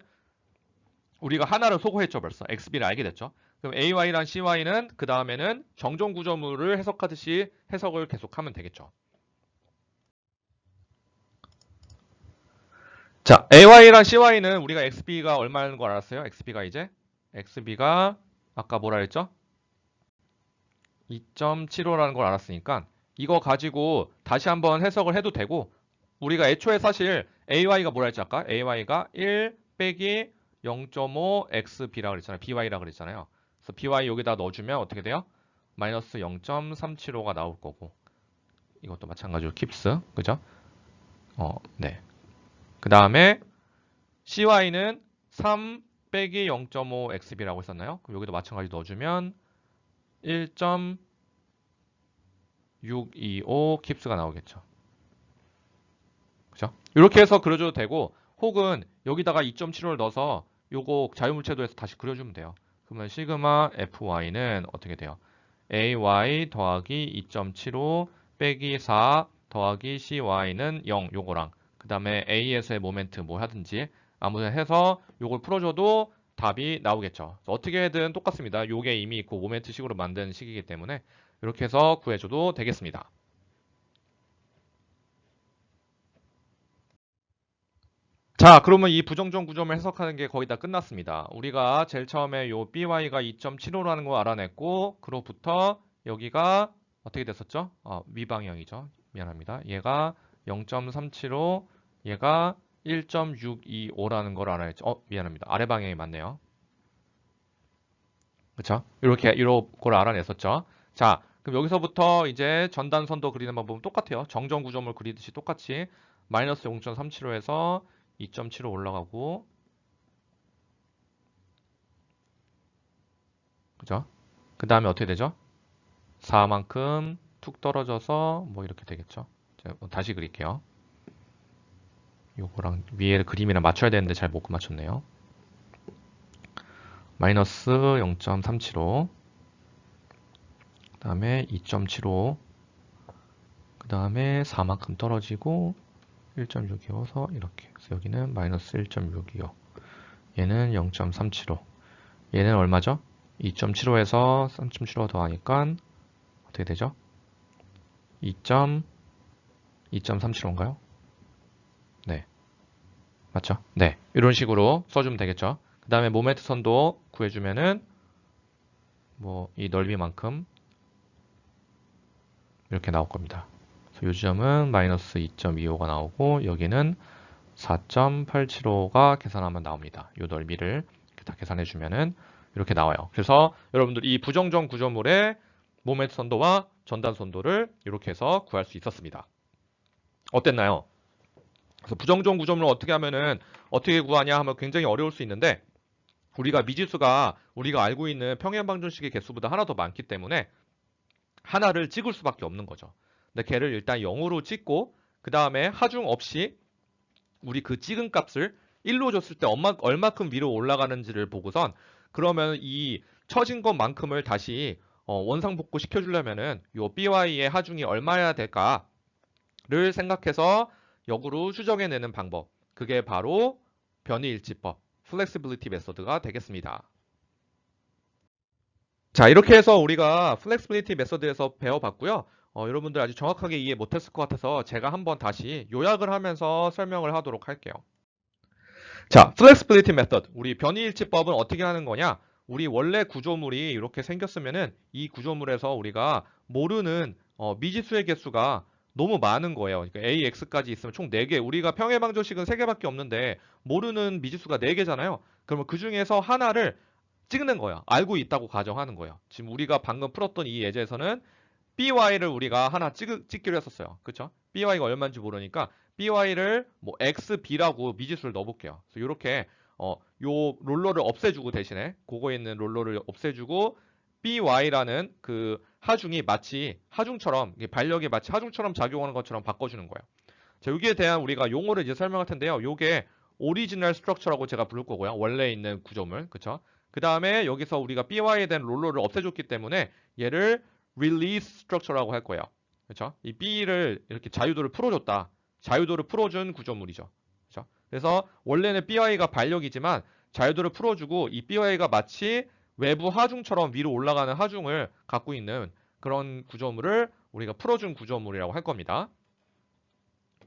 우리가 하나를 소거했죠, 벌써. XB를 알게 됐죠. 그럼 AY랑 CY는 그 다음에는 정정 구조물을 해석하듯이 해석을 계속하면 되겠죠. 자, AY랑 CY는 우리가 XB가 얼마인 걸 알았어요? XB가 아까 뭐라 했죠? 2.75라는 걸 알았으니까 이거 가지고 다시 한번 해석을 해도 되고 우리가 애초에 사실 AY가 뭐라 했지 아까? AY가 1 빼기 0.5 XB라고 그랬잖아요. BY라고 그랬잖아요. 그래서 BY 여기다 넣어주면 어떻게 돼요? 마이너스 0.375가 나올 거고 이것도 마찬가지로 킵스 그죠? 네. 그 다음에 CY는 3 빼기 0.5 XB라고 했었나요? 그럼 여기도 마찬가지로 넣어주면 1.625 킵스가 나오겠죠. 그죠? 이렇게 해서 그려줘도 되고 혹은 여기다가 2.75를 넣어서 요거 자유물체도에서 다시 그려주면 돼요. 그러면 시그마 FY는 어떻게 돼요? AY 더하기 2.75 빼기 4 더하기 CY는 0 요거랑 그 다음에 A에서의 모멘트 뭐 하든지 아무튼 해서 요걸 풀어줘도 답이 나오겠죠. 어떻게든 똑같습니다. 요게 이미 있고 모멘트식으로 만든 식이기 때문에 이렇게 해서 구해줘도 되겠습니다. 자, 그러면 이 부정적 구점을 해석하는 게 거의 다 끝났습니다. 우리가 제일 처음에 요 BY가 2.75라는 거 알아냈고, 그로부터 여기가 어떻게 됐었죠? 위방향이죠. 미안합니다. 얘가 0.375, 얘가 1.625라는 걸 알아냈죠. 미안합니다. 아래 방향이 맞네요. 그쵸? 이걸 알아냈었죠. 자, 그럼 여기서부터 이제 전단선도 그리는 방법은 똑같아요. 정정 구점을 그리듯이 똑같이 마이너스 0.375에서 2.75 올라가고, 그죠? 그 다음에 어떻게 되죠? 4만큼 툭 떨어져서 뭐 이렇게 되겠죠? 제가 다시 그릴게요. 요거랑 위에 그림이랑 맞춰야 되는데 잘 못 맞췄네요. 마이너스 0.375, 그 다음에 2.75, 그 다음에 4만큼 떨어지고 1.625서 이렇게. 그래서 여기는 마이너스 1.625. 얘는 0.375. 얘는 얼마죠? 2.75에서 3.75 더하니까 어떻게 되죠? 2.375인가요? 네. 맞죠? 네. 이런 식으로 써주면 되겠죠. 그 다음에 모멘트 선도 구해주면은 뭐 이 넓이만큼 이렇게 나올 겁니다. 그래서 이 지점은 마이너스 2.25가 나오고 여기는 4.875가 계산하면 나옵니다. 이 넓이를 이렇게 다 계산해주면은 이렇게 나와요. 그래서 여러분들 이 부정정 구조물의 모멘트 선도와 전단 선도를 이렇게 해서 구할 수 있었습니다. 어땠나요? 그래서 부정정 구조물을 어떻게 하면은 어떻게 구하냐 하면 굉장히 어려울 수 있는데 우리가 미지수가 우리가 알고 있는 평행방정식의 개수보다 하나 더 많기 때문에 하나를 찍을 수밖에 없는 거죠. 근데 걔를 일단 0으로 찍고 그 다음에 하중 없이 우리 그 찍은 값을 1로 줬을 때 얼마큼 위로 올라가는지를 보고선 그러면 이 처진 것만큼을 다시 원상복구 시켜주려면은 요 BY의 하중이 얼마야 될까를 생각해서 역으로 추정해내는 방법. 그게 바로 변이일치법, 플렉시빌리티 메소드가 되겠습니다. 자, 이렇게 해서 우리가 플렉시빌리티 메소드에서 배워봤고요. 여러분들 아주 정확하게 이해 못했을 것 같아서 제가 한번 다시 요약을 하면서 설명을 하도록 할게요. 자, 플렉시빌리티 메소드. 우리 변이일치법은 어떻게 하는 거냐? 우리 원래 구조물이 이렇게 생겼으면은 이 구조물에서 우리가 모르는 미지수의 개수가 너무 많은 거예요. 그러니까 AX까지 있으면 총 4개. 우리가 평행방정식은 3개밖에 없는데 모르는 미지수가 4개잖아요. 그러면 그 중에서 하나를 찍는 거예요. 알고 있다고 가정하는 거예요. 지금 우리가 방금 풀었던 이 예제에서는 BY를 우리가 하나 찍기로 했었어요. 그쵸? BY가 얼마인지 모르니까 BY를 뭐 XB라고 미지수를 넣어볼게요. 그래서 이렇게 요 롤러를 없애주고 대신에 그거에 있는 롤러를 없애주고 BY라는 그 하중이 마치 하중처럼 반력이 마치 하중처럼 작용하는 것처럼 바꿔주는 거예요. 자, 여기에 대한 우리가 용어를 이제 설명할 텐데요. 요게 오리지널 스트럭처라고 제가 부를 거고요. 원래 있는 구조물. 그쵸? 그 다음에 여기서 우리가 BY에 대한 롤러를 없애줬기 때문에 얘를 release structure라고 할 거예요. 그렇죠? 이 B를 이렇게 자유도를 풀어줬다. 자유도를 풀어준 구조물이죠. 그렇죠? 그래서 원래는 BY가 반력이지만 자유도를 풀어주고 이 BY가 마치 외부 하중처럼 위로 올라가는 하중을 갖고 있는 그런 구조물을 우리가 풀어준 구조물이라고 할 겁니다.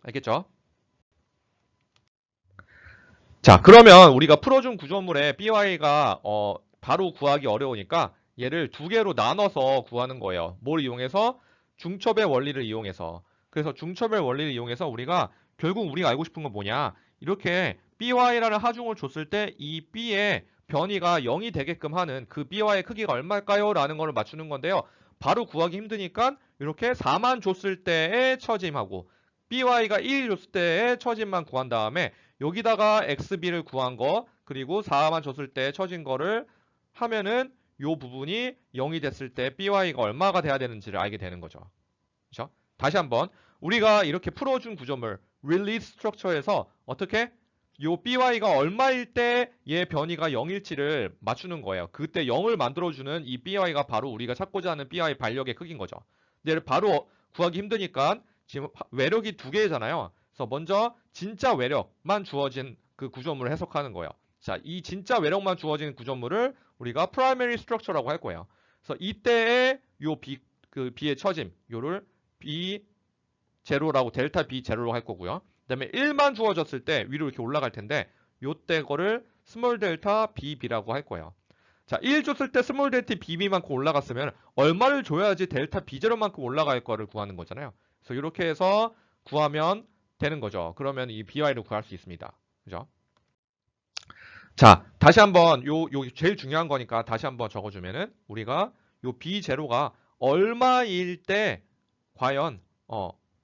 알겠죠? 자, 그러면 우리가 풀어준 구조물의 BY가 바로 구하기 어려우니까 얘를 두 개로 나눠서 구하는 거예요. 뭘 이용해서? 중첩의 원리를 이용해서. 그래서 중첩의 원리를 이용해서 결국 우리가 알고 싶은 건 뭐냐? 이렇게 BY라는 하중을 줬을 때 이 B의 변이가 0이 되게끔 하는 그 BY의 크기가 얼마일까요? 라는 거를 맞추는 건데요. 바로 구하기 힘드니까 이렇게 4만 줬을 때의 처짐하고 BY가 1 줬을 때의 처짐만 구한 다음에 여기다가 XB를 구한 거 그리고 4만 줬을 때 처진 거를 하면은 요 부분이 0이 됐을 때 BY가 얼마가 돼야 되는지를 알게 되는 거죠. 그렇죠? 다시 한번 우리가 이렇게 풀어준 구조물 release structure에서 어떻게 요 BY가 얼마일 때 얘 변이가 0일지를 맞추는 거예요. 그때 0을 만들어주는 이 BY가 바로 우리가 찾고자 하는 BY 반력의 크기인 거죠. 얘를 바로 구하기 힘드니까 지금 외력이 두 개잖아요. 그래서 먼저 진짜 외력만 주어진 그 구조물을 해석하는 거예요. 자, 이 진짜 외력만 주어진 구조물을 우리가 primary structure라고 할 거예요. 그래서 이때의 요 B, 그 B의 처짐, 요를 B 제로라고 델타 B 제로로 할 거고요. 그다음에 1만 주어졌을 때 위로 이렇게 올라갈 텐데 요때 거를 스몰 델타 BB라고 할 거예요. 자, 1 줬을 때 스몰 델타 BB만큼 올라갔으면 얼마를 줘야지 델타 B0만큼 올라갈 거를 구하는 거잖아요. 그래서 이렇게 해서 구하면 되는 거죠. 그러면 이 BY를 구할 수 있습니다. 그죠? 자, 다시 한번 요 제일 중요한 거니까 다시 한번 적어주면은 우리가 요 B0가 얼마일 때 과연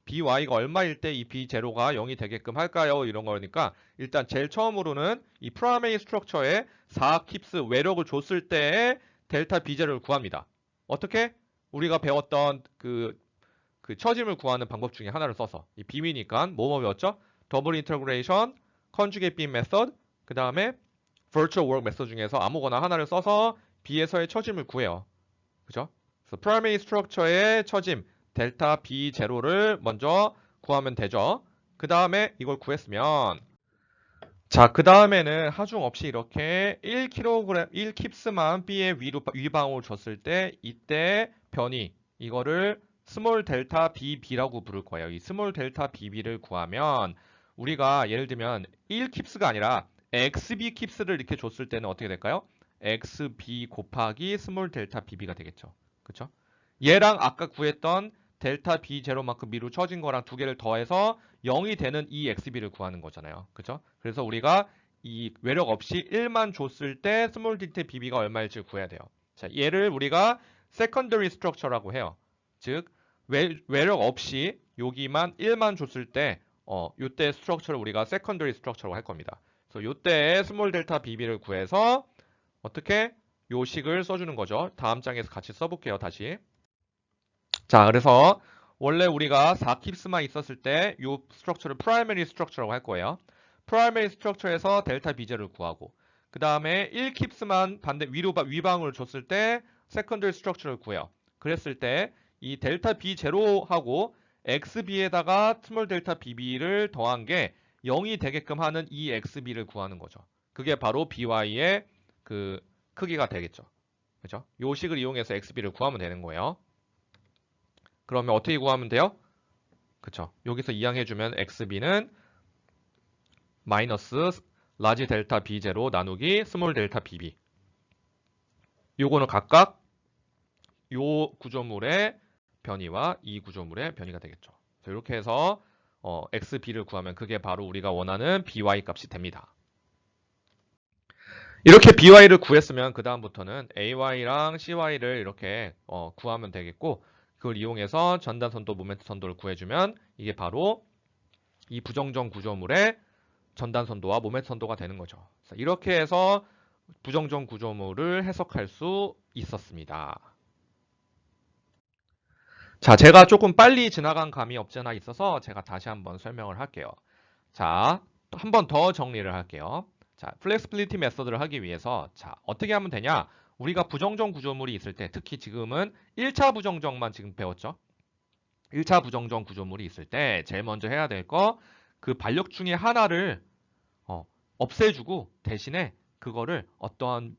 BY가 얼마일 때 이 B0가 0이 되게끔 할까요? 이런 거니까 일단 제일 처음으로는 이 프라메이 스트럭처에 4킵스 외력을 줬을 때의 델타 B0를 구합니다. 어떻게? 우리가 배웠던 그 처짐을 구하는 방법 중에 하나를 써서 이 빔이니까 뭐뭐 배웠죠? 더블 인터그레이션, 컨주게이트 빔 메서드, 그 다음에 virtual work 메서드 중에서 아무거나 하나를 써서 B에서의 처짐을 구해요. 그죠? 그래서 primary structure의 처짐 델타 B0를 먼저 구하면 되죠. 그 다음에 이걸 구했으면 자, 그 다음에는 하중 없이 이렇게 1kg, 1킵스만 B의 위방울 줬을 때 이때 변이 이거를 스몰 델타 BB라고 부를 거예요. 이 스몰 델타 BB를 구하면 우리가 예를 들면 1킵스가 아니라 XB 킵스를 이렇게 줬을 때는 어떻게 될까요? XB 곱하기 스몰 델타 BB가 되겠죠. 그쵸? 얘랑 아까 구했던 델타 B0만큼 미루 쳐진 거랑 두 개를 더해서 0이 되는 이 XB를 구하는 거잖아요. 그죠? 그래서 우리가 이 외력 없이 1만 줬을 때 스몰 델타 BB가 얼마일지 구해야 돼요. 자, 얘를 우리가 secondary structure라고 해요. 즉 외력 없이 여기만 1만 줬을 때 요때 스트럭처를 우리가 secondary structure라고 할 겁니다. 그래서 요때의 스몰 델타 BB를 구해서 어떻게 요 식을 써주는 거죠. 다음 장에서 같이 써볼게요. 다시. 자, 그래서 원래 우리가 4킵스만 있었을 때 이 스트럭처를 primary structure라고 할 거예요. primary structure에서 델타 비제를 구하고 그 다음에 1킵스만 위방을 줬을 때 secondary structure를 구해요. 그랬을 때 이 델타 B0하고 XB에다가 스몰 델타 BB를 더한 게 0이 되게끔 하는 이 XB를 구하는 거죠. 그게 바로 BY의 그 크기가 되겠죠. 그죠? 요 식을 이용해서 XB를 구하면 되는 거예요. 그러면 어떻게 구하면 돼요? 그쵸. 여기서 이항해주면 XB는 마이너스 라지 델타 B0 나누기 스몰 델타 BB. 요거는 각각 요 구조물의 변이와 이 구조물의 변이가 되겠죠. 이렇게 해서 XB를 구하면 그게 바로 우리가 원하는 BY 값이 됩니다. 이렇게 BY를 구했으면 그 다음부터는 AY랑 CY를 이렇게 구하면 되겠고 그걸 이용해서 전단선도, 모멘트선도를 구해주면 이게 바로 이 부정정 구조물의 전단선도와 모멘트선도가 되는 거죠. 이렇게 해서 부정정 구조물을 해석할 수 있었습니다. 자, 제가 조금 빨리 지나간 감이 없지 않아 있어서 제가 다시 한번 설명을 할게요. 자, 한 번 더 정리를 할게요. 자, 플렉스빌리티 메서드를 하기 위해서 자, 어떻게 하면 되냐? 우리가 부정정 구조물이 있을 때 특히 지금은 1차 부정정만 지금 배웠죠? 1차 부정정 구조물이 있을 때 제일 먼저 해야 될 거 그 반력 중에 하나를 없애주고 대신에 그거를 어떠한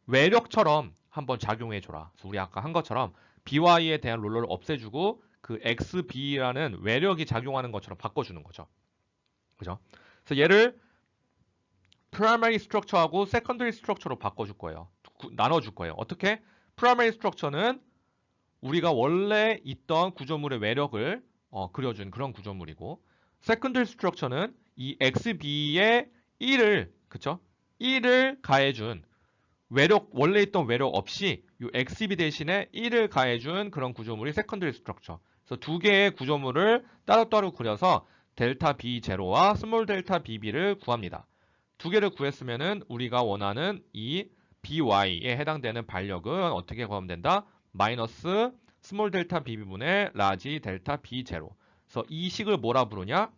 외력처럼 한번 작용해줘라. 그래서 우리 아까 한 것처럼 BY에 대한 롤러를 없애주고 그 XB라는 외력이 작용하는 것처럼 바꿔주는 거죠. 그죠? 그래서 얘를 primary structure하고 secondary structure로 바꿔줄 거예요. 나눠줄 거예요. 어떻게? primary structure는 우리가 원래 있던 구조물의 외력을 그려준 그런 구조물이고, secondary structure는 이 XB에 1을, 그쵸? 1을 가해준 외력, 원래 있던 외력 없이 이 XB 대신에 1을 가해준 그런 구조물이 secondary structure. 그래서 두 개의 구조물을 따로따로 그려서 델타 B0와 스몰 델타 BB를 구합니다. 두 개를 구했으면은 우리가 원하는 이 BY에 해당되는 반력은 어떻게 구하면 된다? 마이너스 스몰 델타 BB분의 라지 델타 B0. 그래서 이 식을 뭐라 부르냐?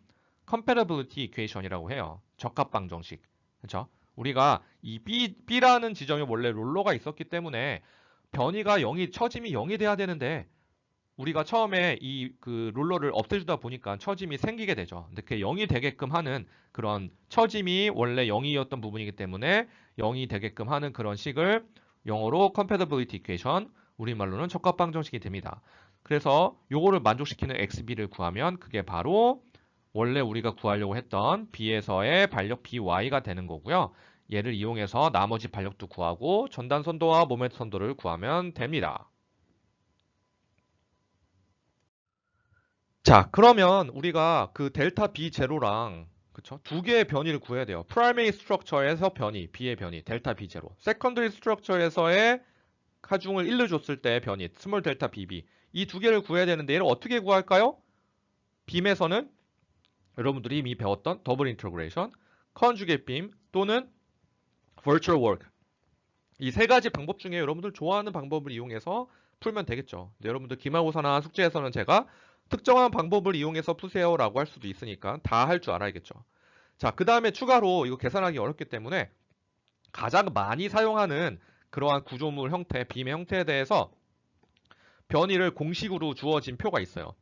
Compatibility Equation이라고 해요. 적합방정식. 그렇죠? 우리가 이 B라는 지점에 원래 롤러가 있었기 때문에 변이가 0이, 처짐이 0이 돼야 되는데 우리가 처음에 이 그 롤러를 없애주다 보니까 처짐이 생기게 되죠. 근데 그게 0이 되게끔 하는 그런 처짐이 원래 0이었던 부분이기 때문에 0이 되게끔 하는 그런 식을 영어로 compatibility equation, 우리말로는 적합방정식이 됩니다. 그래서 요거를 만족시키는 XB를 구하면 그게 바로 원래 우리가 구하려고 했던 B에서의 반력 BY가 되는 거고요. 얘를 이용해서 나머지 반력도 구하고 전단 선도와 모멘트 선도를 구하면 됩니다. 자, 그러면 우리가 그 델타 B0랑 그쵸? 두 개의 변이를 구해야 돼요. 프라이머리 스트럭처에서 변이, B의 변이, 델타 B0. 세컨더리 스트럭처에서의 하중을 1로 줬을 때의 변이, 스몰 델타 BB. 이 두 개를 구해야 되는데 얘를 어떻게 구할까요? 빔에서는 여러분들이 이미 배웠던 더블 인터그레이션, 컨주게이트 빔 또는 virtual work. 이 세 가지 방법 중에 여러분들 좋아하는 방법을 이용해서 풀면 되겠죠. 여러분들 기말고사나 숙제에서는 제가 특정한 방법을 이용해서 푸세요라고 할 수도 있으니까 다 할 줄 알아야겠죠. 자, 그 다음에 추가로 이거 계산하기 어렵기 때문에 가장 많이 사용하는 그러한 구조물 형태, 빔의 형태에 대해서 변이를 공식으로 주어진 표가 있어요.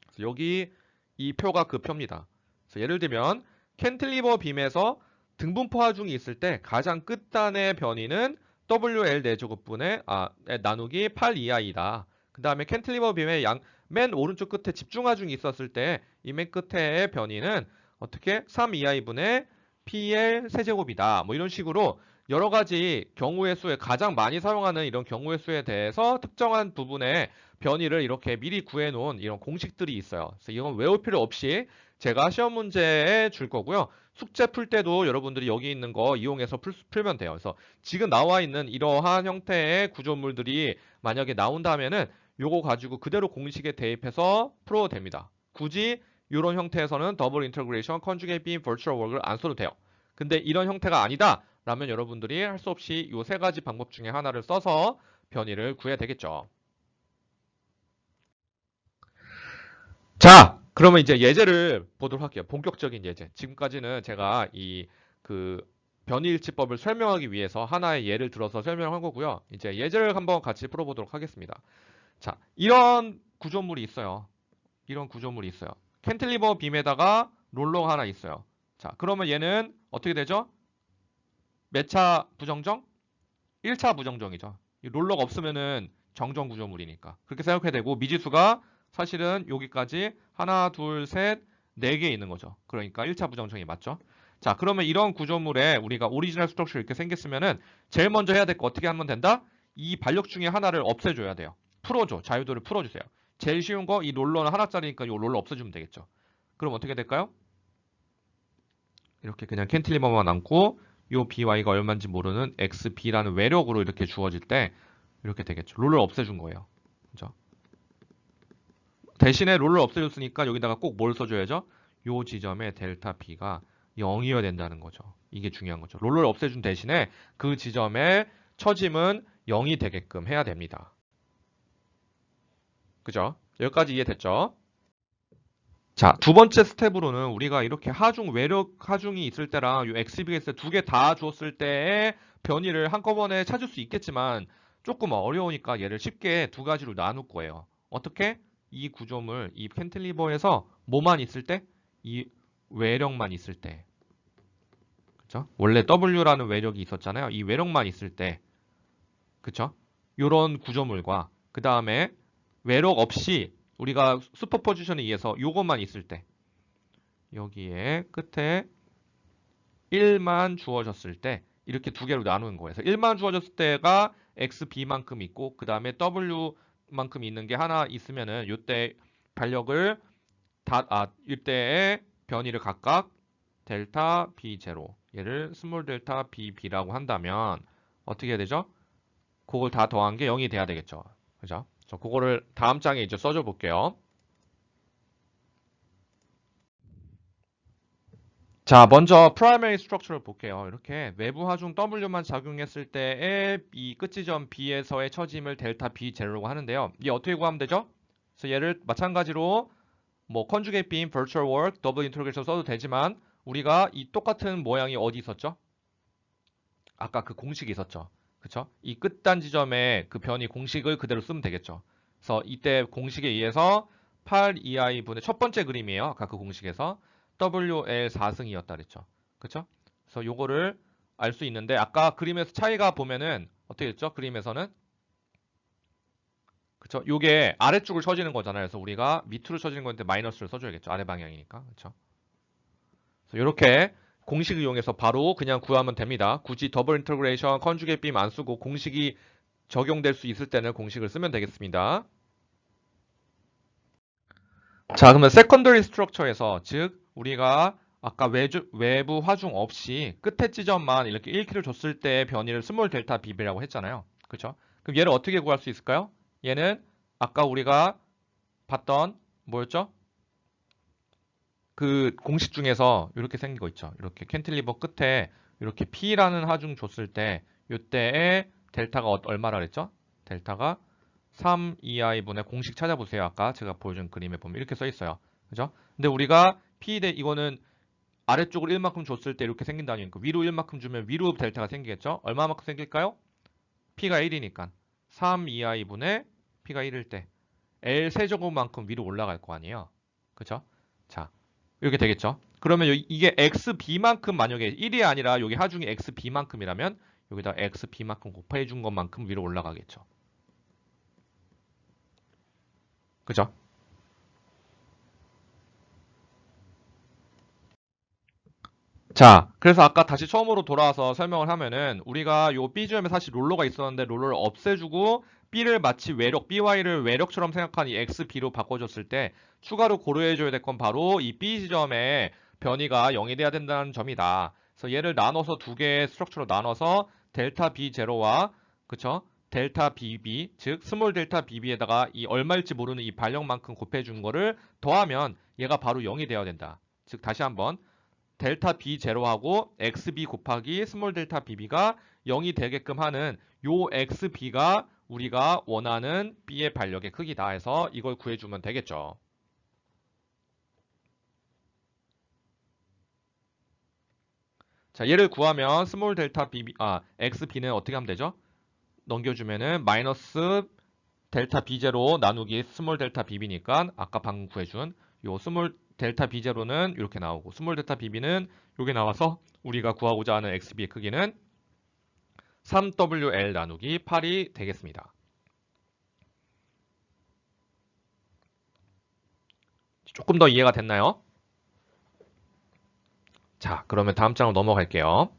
그래서 여기 이 표가 그 표입니다. 그래서 예를 들면 캔틸리버 빔에서 등분포 하중이 있을 때 가장 끝단의 변이는 WL 4제곱분의 나누기 8EI다. 그 다음에 캔틸리버 빔의 맨 오른쪽 끝에 집중 하중이 있었을 때 이 맨 끝에의 변이는 어떻게 3EI분의 PL 세제곱이다. 뭐 이런 식으로 여러 가지 경우의 수에 가장 많이 사용하는 이런 경우의 수에 대해서 특정한 부분의 변이를 이렇게 미리 구해놓은 이런 공식들이 있어요. 그래서 이건 외울 필요 없이 제가 시험 문제에 줄 거고요. 숙제 풀 때도 여러분들이 여기 있는 거 이용해서 풀면 돼요. 그래서 지금 나와 있는 이러한 형태의 구조물들이 만약에 나온다면은 요거 가지고 그대로 공식에 대입해서 풀어도 됩니다. 굳이 이런 형태에서는 더블 인터그레이션, 컨주게이트 빔, 버추얼 워크를 안 써도 돼요. 근데 이런 형태가 아니다 라면 여러분들이 할 수 없이 이 세 가지 방법 중에 하나를 써서 변이를 구해야 되겠죠. 자, 그러면 이제 예제를 보도록 할게요. 본격적인 예제. 지금까지는 제가 이 그 변이일치법을 설명하기 위해서 하나의 예를 들어서 설명한 거고요. 이제 예제를 한번 같이 풀어보도록 하겠습니다. 자, 이런 구조물이 있어요. 이런 구조물이 있어요. 캔틸리버 빔에다가 롤러가 하나 있어요. 자, 그러면 얘는 어떻게 되죠? 몇 차 부정정? 1차 부정정이죠. 롤러가 없으면은 정정 구조물이니까. 그렇게 생각해야 되고 미지수가 사실은 여기까지 하나, 둘, 셋, 네 개 있는 거죠. 그러니까 1차 부정정이 맞죠? 자, 그러면 이런 구조물에 우리가 오리지널 스트럭처 이렇게 생겼으면은 제일 먼저 해야 될 거 어떻게 하면 된다? 이 반력 중에 하나를 없애줘야 돼요. 풀어줘. 자유도를 풀어주세요. 제일 쉬운 거 이 롤러는 하나짜리니까 이 롤러 없애주면 되겠죠. 그럼 어떻게 될까요? 이렇게 그냥 캔틸리버만 남고 요 BY가 얼마인지 모르는 XB라는 외력으로 이렇게 주어질 때 이렇게 되겠죠. 롤을 없애준 거예요. 그죠? 대신에 롤을 없애줬으니까 여기다가 꼭 뭘 써줘야죠? 요 지점에 델타 B가 0이어야 된다는 거죠. 이게 중요한 거죠. 롤을 없애준 대신에 그 지점에 처짐은 0이 되게끔 해야 됩니다. 그죠? 여기까지 이해됐죠? 자, 두 번째 스텝으로는 우리가 이렇게 하중, 외력 하중이 있을 때랑 요 XB가 있을 때 두 개 다 줬을 때의 변이를 한꺼번에 찾을 수 있겠지만 조금 어려우니까 얘를 쉽게 두 가지로 나눌 거예요. 어떻게? 이 구조물, 이 캔틸리버에서 뭐만 있을 때? 이 외력만 있을 때. 그쵸? 원래 W라는 외력이 있었잖아요. 이 외력만 있을 때. 그쵸? 요런 구조물과 그 다음에 외력 없이 우리가 슈퍼포지션에 의해서 요것만 있을 때 여기에 끝에 1만 주어졌을 때 이렇게 두 개로 나누는 거예요. 그래서 1만 주어졌을 때가 XB만큼 있고 그 다음에 W만큼 있는 게 하나 있으면은 이때 반력을 이때의 변이를 각각 델타 B0 얘를 스몰 델타 BB라고 한다면 어떻게 해야 되죠? 그걸 다 더한 게 0이 돼야 되겠죠. 그죠? 그거를 다음 장에 이제 써줘 볼게요. 자, 먼저 primary structure를 볼게요. 이렇게 외부 하중 W만 작용했을 때의 이 끝지점 B에서의 처짐을 델타 B0라고 하는데요. 이게 어떻게 구하면 되죠? 그래서 얘를 마찬가지로 뭐 conjugate beam, virtual work, double integration 써도 되지만 우리가 이 똑같은 모양이 어디 있었죠? 아까 그 공식이 있었죠. 그쵸? 이 끝단 지점에 그 변이 공식을 그대로 쓰면 되겠죠. 그래서 이때 공식에 의해서 8EI분의 첫 번째 그림이에요. 아까 그 공식에서 WL 4승이었다 그랬죠. 그쵸? 그래서 요거를 알 수 있는데 아까 그림에서 차이가 보면은 어떻게 됐죠? 그림에서는 그쵸? 요게 아래쪽을 쳐지는 거잖아요. 그래서 우리가 밑으로 쳐지는 건데 마이너스를 써줘야겠죠. 아래 방향이니까. 그쵸? 그래서 이렇게 공식을 이용해서 바로 그냥 구하면 됩니다. 굳이 더블 인터그레이션, 컨주게이트 빔 안 쓰고 공식이 적용될 수 있을 때는 공식을 쓰면 되겠습니다. 자, 그러면 세컨더리 스트럭처에서 즉 우리가 아까 외부 화중 없이 끝에 지점만 이렇게 1k를 줬을 때 변이를 스몰 델타 비비라고 했잖아요. 그렇죠? 그럼 얘를 어떻게 구할 수 있을까요? 얘는 아까 우리가 봤던 뭐였죠? 그 공식 중에서 이렇게 생긴 거 있죠. 이렇게 캔틸리버 끝에 이렇게 P라는 하중 줬을 때 이때의 델타가 얼마라 그랬죠? 델타가 3EI분의 공식 찾아보세요. 아까 제가 보여준 그림에 보면 이렇게 써 있어요. 그죠? 근데 우리가 P 대 이거는 아래쪽으로 1만큼 줬을 때 이렇게 생긴다니까 위로 1만큼 주면 위로 델타가 생기겠죠? 얼마만큼 생길까요? P가 1이니까 3EI분의 P가 1일 때 L 세제곱만큼 위로 올라갈 거 아니에요. 그죠? 자, 이렇게 되겠죠. 그러면 이게 XB만큼 만약에 1이 아니라 여기 하중이 XB만큼이라면 여기다 XB만큼 곱해 준 것만큼 위로 올라가겠죠. 그죠? 자, 그래서 아까 다시 처음으로 돌아와서 설명을 하면은 우리가 요 B지점에 사실 롤러가 있었는데 롤러를 없애주고 B를 마치 외력, BY를 외력처럼 생각한 이 XB로 바꿔줬을 때 추가로 고려해줘야 될 건 바로 이 B지점의 변이가 0이 돼야 된다는 점이다. 그래서 얘를 나눠서 두 개의 스트럭처로 나눠서 델타 B0와 그쵸? 델타 BB, 즉 스몰 델타 BB에다가 이 얼마일지 모르는 이 발령만큼 곱해준 거를 더하면 얘가 바로 0이 되어야 된다. 즉 다시 한번 델타 B0하고 XB 곱하기 스몰 델타 BB가 0이 되게끔 하는 요 XB가 우리가 원하는 B의 반력의 크기다 해서 이걸 구해주면 되겠죠. 자, 얘를 구하면 스몰 델타 BB, XB는 어떻게 하면 되죠? 넘겨주면은 마이너스 델타 B0 나누기 스몰 델타 BB니까 아까 방금 구해준 요 스몰 델타 B0는 이렇게 나오고 스몰 델타 BB는 이게 나와서 우리가 구하고자 하는 XB의 크기는 3WL 나누기 8이 되겠습니다. 조금 더 이해가 됐나요? 자, 그러면 다음 장으로 넘어갈게요.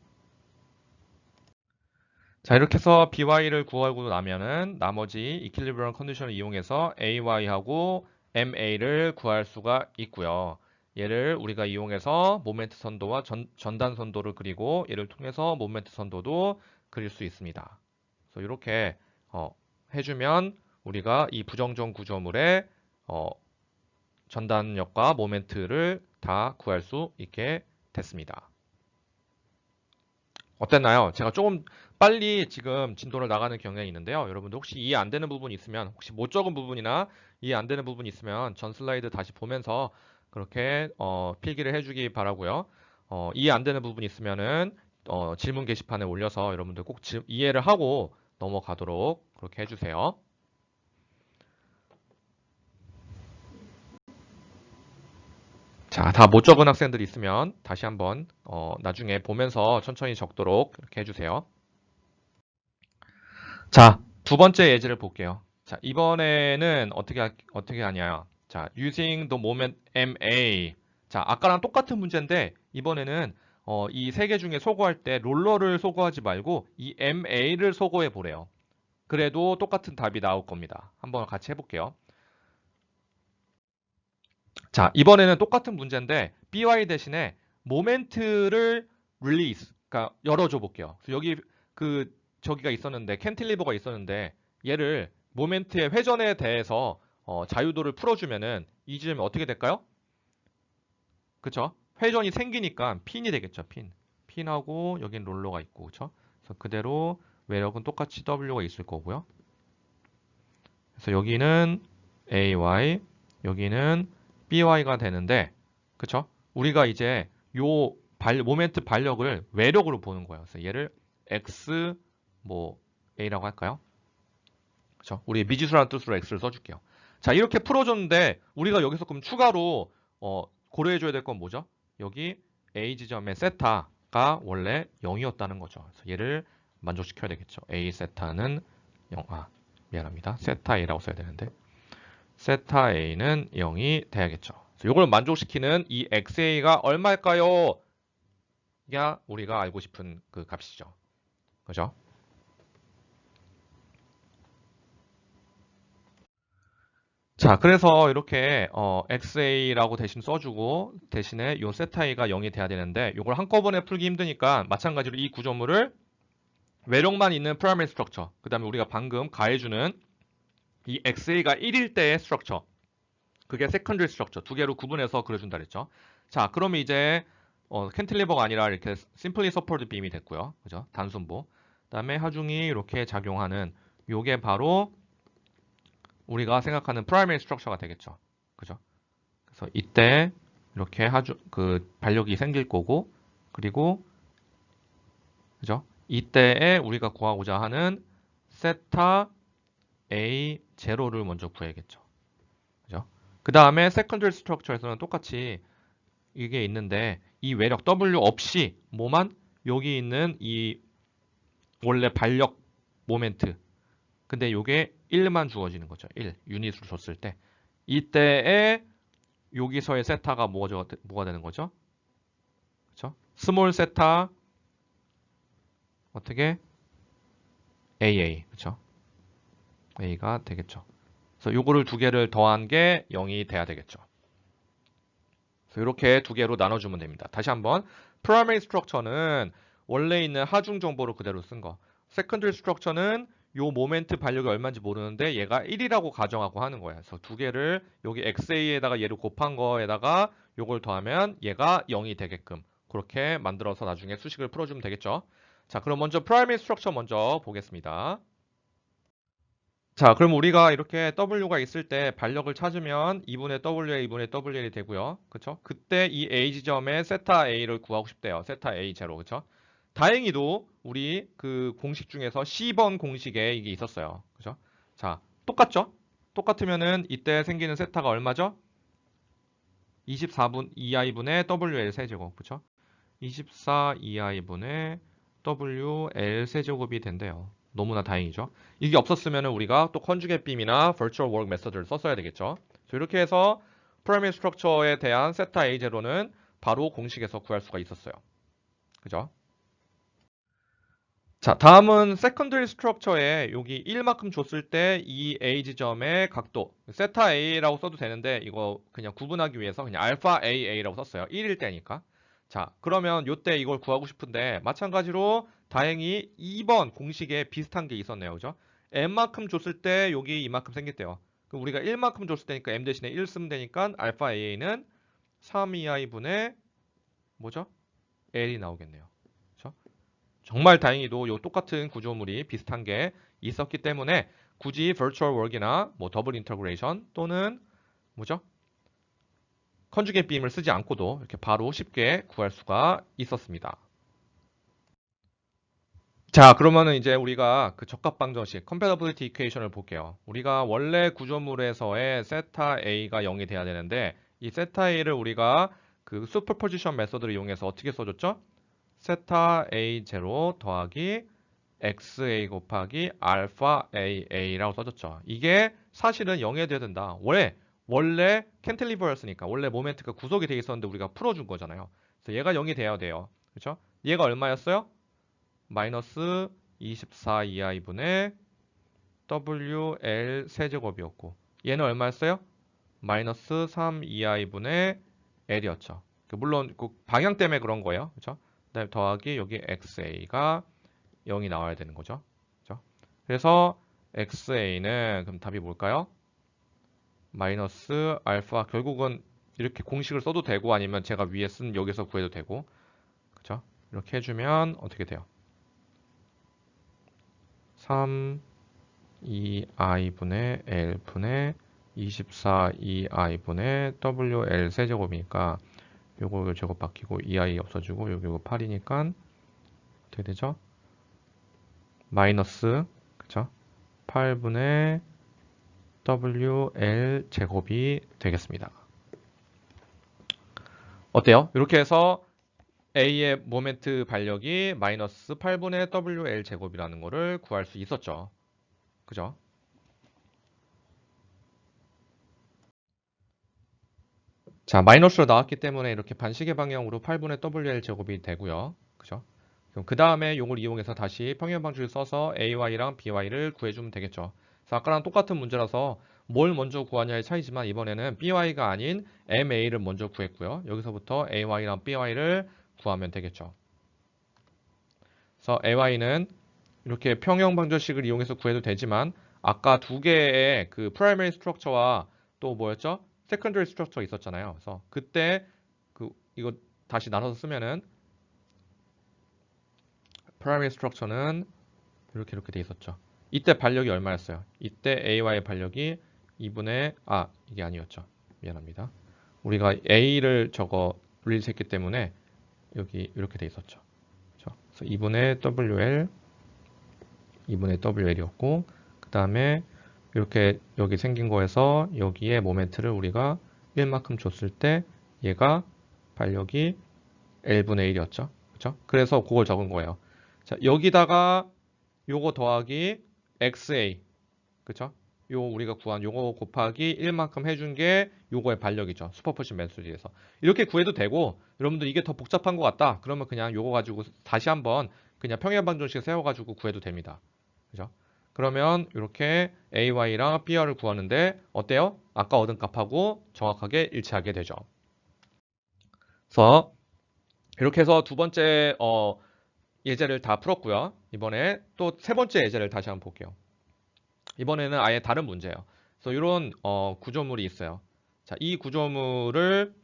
자, 이렇게 해서 BY를 구하고 나면은 나머지 이퀄리브리엄 컨디션을 이용해서 AY하고 MA를 구할 수가 있고요. 얘를 우리가 이용해서 모멘트 선도와 전단 선도를 그리고 얘를 통해서 모멘트 선도도 그릴 수 있습니다. 그래서 이렇게 해주면 우리가 이 부정전 구조물의 전단력과 모멘트를 다 구할 수 있게 됐습니다. 어땠나요? 제가 조금 빨리 지금 진도를 나가는 경향이 있는데요. 여러분들 혹시 이해 안 되는 부분이 있으면 혹시 못 적은 부분이나 이해 안 되는 부분이 있으면 전 슬라이드 다시 보면서 그렇게 필기를 해주기 바라고요. 이해 안 되는 부분이 있으면은 질문 게시판에 올려서 여러분들 꼭 이해를 하고 넘어가도록 그렇게 해주세요. 자, 다 못 적은 학생들 있으면 다시 한번 나중에 보면서 천천히 적도록 이렇게 해주세요. 자, 두 번째 예제를 볼게요. 자, 이번에는 어떻게 하냐. 자, using the moment MA. 자, 아까랑 똑같은 문제인데, 이번에는 이 세 개 중에 소거할 때 롤러를 소거하지 말고 이 MA를 소거해 보래요. 그래도 똑같은 답이 나올 겁니다. 한번 같이 해볼게요. 자, 이번에는 똑같은 문제인데 by 대신에 모멘트를 릴리스, 그러니까 열어줘 볼게요. 그래서 여기 저기가 있었는데 캔틸리버가 있었는데 얘를 모멘트의 회전에 대해서 자유도를 풀어주면은 이 지점이 어떻게 될까요? 그쵸? 회전이 생기니까 핀이 되겠죠. 핀하고 여긴 롤러가 있고, 그쵸? 그래서 그대로 외력은 똑같이 W가 있을 거고요. 그래서 여기는 AY, 여기는 BY가 되는데, 그쵸? 우리가 이제 모멘트 발력을 외력으로 보는 거예요. 그래서 얘를 X, A라고 할까요? 그쵸? 우리 미지수라는 뜻으로 X를 써줄게요. 자, 이렇게 풀어줬는데, 우리가 여기서 그럼 추가로, 고려해줘야 될 건 뭐죠? 여기 A 지점의 세타가 원래 0이었다는 거죠. 그래서 얘를 만족시켜야 되겠죠. A 세타는 0, 미안합니다. 세타 A라고 써야 되는데 세타 A는 0이 돼야겠죠. 이걸 만족시키는 이 XA가 얼마일까요? 가 우리가 알고 싶은 그 값이죠. 그죠? 자, 그래서 이렇게 XA라고 대신 써주고 대신에 이 세타 A가 0이 돼야 되는데 이걸 한꺼번에 풀기 힘드니까 마찬가지로 이 구조물을 외력만 있는 프라이머리 스트럭처, 그 다음에 우리가 방금 가해주는 이 XA가 1일 때의 스트럭처, 그게 세컨드리 스트럭처 두 개로 구분해서 그려준다 그랬죠. 자, 그러면 이제 캔틸리버가 아니라 이렇게 심플리 서포트 빔이 됐고요. 그죠? 단순보. 그다음에 하중이 이렇게 작용하는 요게 바로 우리가 생각하는 프라이머리 스트럭처가 되겠죠. 그죠? 그래서 이때 이렇게 발력이 생길 거고, 그리고 그죠? 이때에 우리가 구하고자 하는 세타 A 제로를 먼저 구해야겠죠. 그죠? 그 다음에 세컨드리 스트럭처에서는 똑같이 이게 있는데 이 외력 W 없이 뭐만 여기 있는 이 원래 발력 모멘트, 근데 이게 1만 주어지는 거죠. 1 유닛으로 줬을 때 이때에 여기서의 세타가 뭐가 되는 거죠? 그렇죠? 스몰 세타 어떻게 AA, 그렇죠? A가 되겠죠. 그래서 요거를 두 개를 더한 게 0이 돼야 되겠죠. 그래서 이렇게 두 개로 나눠주면 됩니다. 다시 한번 primary structure는 원래 있는 하중 정보를 그대로 쓴 거. secondary structure는 요 모멘트 발력이 얼마인지 모르는데 얘가 1이라고 가정하고 하는 거야. 그래서 두 개를 여기 XA에다가 얘를 곱한 거에다가 요걸 더하면 얘가 0이 되게끔 그렇게 만들어서 나중에 수식을 풀어주면 되겠죠. 자, 그럼 먼저 primary structure 먼저 보겠습니다. 자, 그럼 우리가 이렇게 W가 있을 때 발력을 찾으면 2분의 W에 2분의 WL이 되고요. 그쵸? 그때 이 A 지점에 세타 A를 구하고 싶대요. 세타 A 제로. 그쵸? 다행히도 우리 그 공식 중에서 C번 공식에 이게 있었어요. 그죠? 자, 똑같죠? 똑같으면은 이때 생기는 세타가 얼마죠? 24분 2i분의 WL 세제곱. 그쵸? 24 2i분의 WL 세제곱이 된대요. 너무나 다행이죠. 이게 없었으면 우리가 또 컨주게이트 빔이나 virtual work 메서드를 썼어야 되겠죠. 이렇게 해서 primary structure에 대한 세타 A0는 바로 공식에서 구할 수가 있었어요. 그죠? 자, 다음은 secondary structure에 여기 1만큼 줬을 때 이 A 지점의 각도 세타 A라고 써도 되는데 이거 그냥 구분하기 위해서 그냥 알파 AA라고 썼어요. 1일 때니까. 자, 그러면 요때 이걸 구하고 싶은데 마찬가지로 다행히 2번 공식에 비슷한 게 있었네요. 그죠? M만큼 줬을 때 여기 이만큼 생겼대요. 그럼 우리가 1만큼 줬을 때니까 M 대신에 1 쓰면 되니까 알파 AA는 3EI분의 뭐죠? L이 나오겠네요. 그죠? 정말 다행히도 요 똑같은 구조물이 비슷한 게 있었기 때문에 굳이 virtual work이나 뭐 더블 인터그레이션 또는 뭐죠? 컨주게이트 빔을 쓰지 않고도 이렇게 바로 쉽게 구할 수가 있었습니다. 자, 그러면은 이제 우리가 그 적합방정식 compatibility equation을 볼게요. 우리가 원래 구조물에서의 세타 A가 0이 돼야 되는데 이 세타 A를 우리가 그 superposition 메서드를 이용해서 어떻게 써줬죠? 세타 A0 더하기 XA 곱하기 알파 AA라고 써줬죠. 이게 사실은 0이 돼야 된다. 원래 캔틸리버였으니까 원래 모멘트가 구속이 돼 있었는데 우리가 풀어준 거잖아요. 그래서 얘가 0이 돼야 돼요. 그쵸? 얘가 얼마였어요? 마이너스 24EI분의 WL 세제곱이었고 얘는 얼마였어요? 마이너스 3EI분의 L이었죠. 물론 그 방향 때문에 그런 거예요. 그쵸? 그다음에 더하기 여기 XA가 0이 나와야 되는 거죠. 그쵸? 그래서 XA는 그럼 답이 뭘까요? 마이너스 알파 결국은 이렇게 공식을 써도 되고 아니면 제가 위에 쓴 여기서 구해도 되고 그쵸? 이렇게 해주면 어떻게 돼요? 3 2i분의 l분의 24 2i분의 wl 세제곱이니까 요거 제곱 바뀌고 2i 없어지고 요거 8이니까 어떻게 되죠? 마이너스 그쵸? 8분의 wl 제곱이 되겠습니다. 어때요? 이렇게 해서 A의 모멘트 발력이 마이너스 8분의 WL 제곱이라는 거를 구할 수 있었죠. 그죠? 자, 마이너스로 나왔기 때문에 이렇게 반시계 방향으로 8분의 WL 제곱이 되고요. 그죠? 그럼 그 다음에 이걸 이용해서 다시 평면 방식을 써서 AY랑 BY를 구해주면 되겠죠. 그래서 아까랑 똑같은 문제라서 뭘 먼저 구하냐의 차이지만 이번에는 BY가 아닌 MA를 먼저 구했고요. 여기서부터 AY랑 BY를 구하면 되겠죠. 그래서 AY는 이렇게 평형 방정식을 이용해서 구해도 되지만 아까 두 개의 그 프라이머리 스트럭처와 또 뭐였죠? 세컨더리 스트럭처 있었잖아요. 그래서 그때 그 이거 다시 나눠서 쓰면은 프라이머리 스트럭처는 이렇게 돼 있었죠. 이때 발력이 얼마였어요? 이때 AY의 발력이 2분의 이게 아니었죠. 미안합니다. 우리가 A를 저거 릴리스했기 때문에 여기 이렇게 돼 있었죠. 그래서 2분의 WL이었고 그 다음에 이렇게 여기 생긴 거에서 여기에 모멘트를 우리가 1만큼 줬을 때 얘가 발력이 L분의 1이었죠. 그쵸? 그래서 그걸 적은 거예요. 자, 여기다가 요거 더하기 XA. 그쵸? 요 우리가 구한 요거 곱하기 1만큼 해준 게 요거의 발력이죠. 슈퍼포션 메소드에서. 이렇게 구해도 되고 여러분들 이게 더 복잡한 것 같다. 그러면 그냥 요거 가지고 다시 한번 그냥 평행방정식 세워가지고 구해도 됩니다. 그죠? 그러면 이렇게 AY랑 BR을 구하는데 어때요? 아까 얻은 값하고 정확하게 일치하게 되죠. 그래서 이렇게 해서 두 번째 예제를 다 풀었고요. 이번에 또 세 번째 예제를 다시 한번 볼게요. 이번에는 아예 다른 문제예요. 그래서 이런 구조물이 있어요. 자, 이 구조물을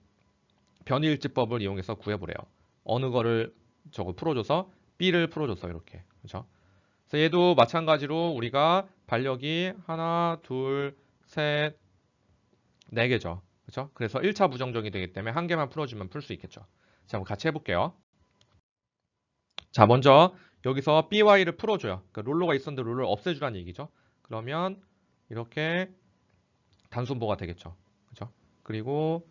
변이일지법을 이용해서 구해보래요. 어느 거를 저거 풀어줘서 B를 풀어줬어 이렇게. 그렇죠? 그래서 얘도 마찬가지로 우리가 발력이 하나, 둘, 셋, 네 개죠. 그렇죠? 그래서 1차 부정적이 되기 때문에 한 개만 풀어주면 풀 수 있겠죠. 자, 한번 같이 해볼게요. 자, 먼저 여기서 BY를 풀어줘요. 그러니까 롤러가 있었는데 롤러를 없애주라는 얘기죠. 그러면 이렇게 단순보가 되겠죠. 그렇죠? 그리고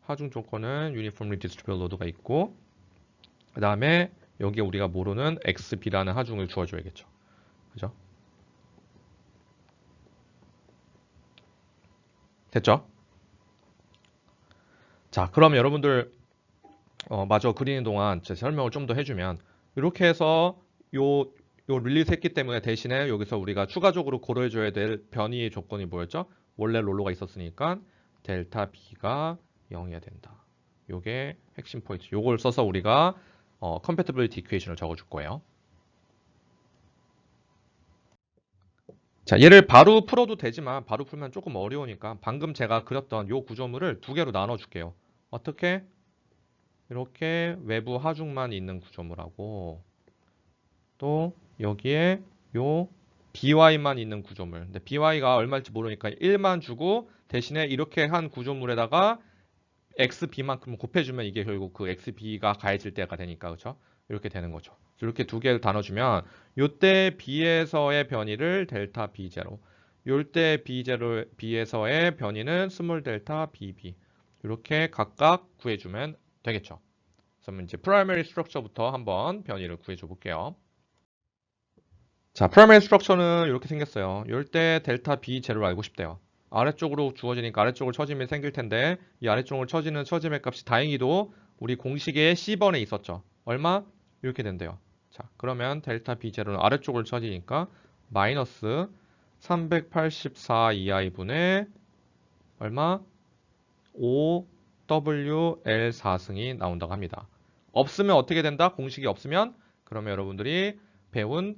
하중 조건은 Uniformly Distributed Load가 있고 그 다음에 여기에 우리가 모르는 XB라는 하중을 주어줘야겠죠. 그죠? 됐죠? 자, 그럼 여러분들 마저 그리는 동안 제 설명을 좀 더 해주면 이렇게 해서 요 릴리스 했기 때문에 대신에 여기서 우리가 추가적으로 고려해줘야 될 변이의 조건이 뭐였죠? 원래 롤러가 있었으니까 델타 B가 0이어야 된다. 요게 핵심 포인트. 요걸 써서 우리가 compatibility equation을 적어줄 거예요. 자, 얘를 바로 풀어도 되지만 바로 풀면 조금 어려우니까 방금 제가 그렸던 요 구조물을 두 개로 나눠 줄게요. 어떻게? 이렇게 외부 하중만 있는 구조물하고 또 여기에 요 by만 있는 구조물. 근데 by가 얼마일지 모르니까 1만 주고 대신에 이렇게 한 구조물에다가 xb만큼 곱해주면 이게 결국 그 xb가 가해질 때가 되니까 그렇죠? 이렇게 되는 거죠. 이렇게 두 개를 나눠주면 요때 b에서의 변이를 델타 b0, 요때 b에서의 변이는 스몰 델타 bb 이렇게 각각 구해주면 되겠죠. 그러면 이제 프라이머리 스트럭처부터 한번 변이를 구해줘 볼게요. 자, 프라이머리 스트럭처는 이렇게 생겼어요. 이럴 때 델타 B0를 알고 싶대요. 아래쪽으로 주어지니까 아래쪽을 쳐짐이 생길 텐데 이 아래쪽을 쳐지는 쳐짐의 값이 다행히도 우리 공식에 C번에 있었죠. 얼마? 이렇게 된대요. 자, 그러면 델타 B0는 아래쪽을 쳐지니까 마이너스 384 EI분의 얼마? 5WL 4승이 나온다고 합니다. 없으면 어떻게 된다? 공식이 없으면 그러면 여러분들이 배운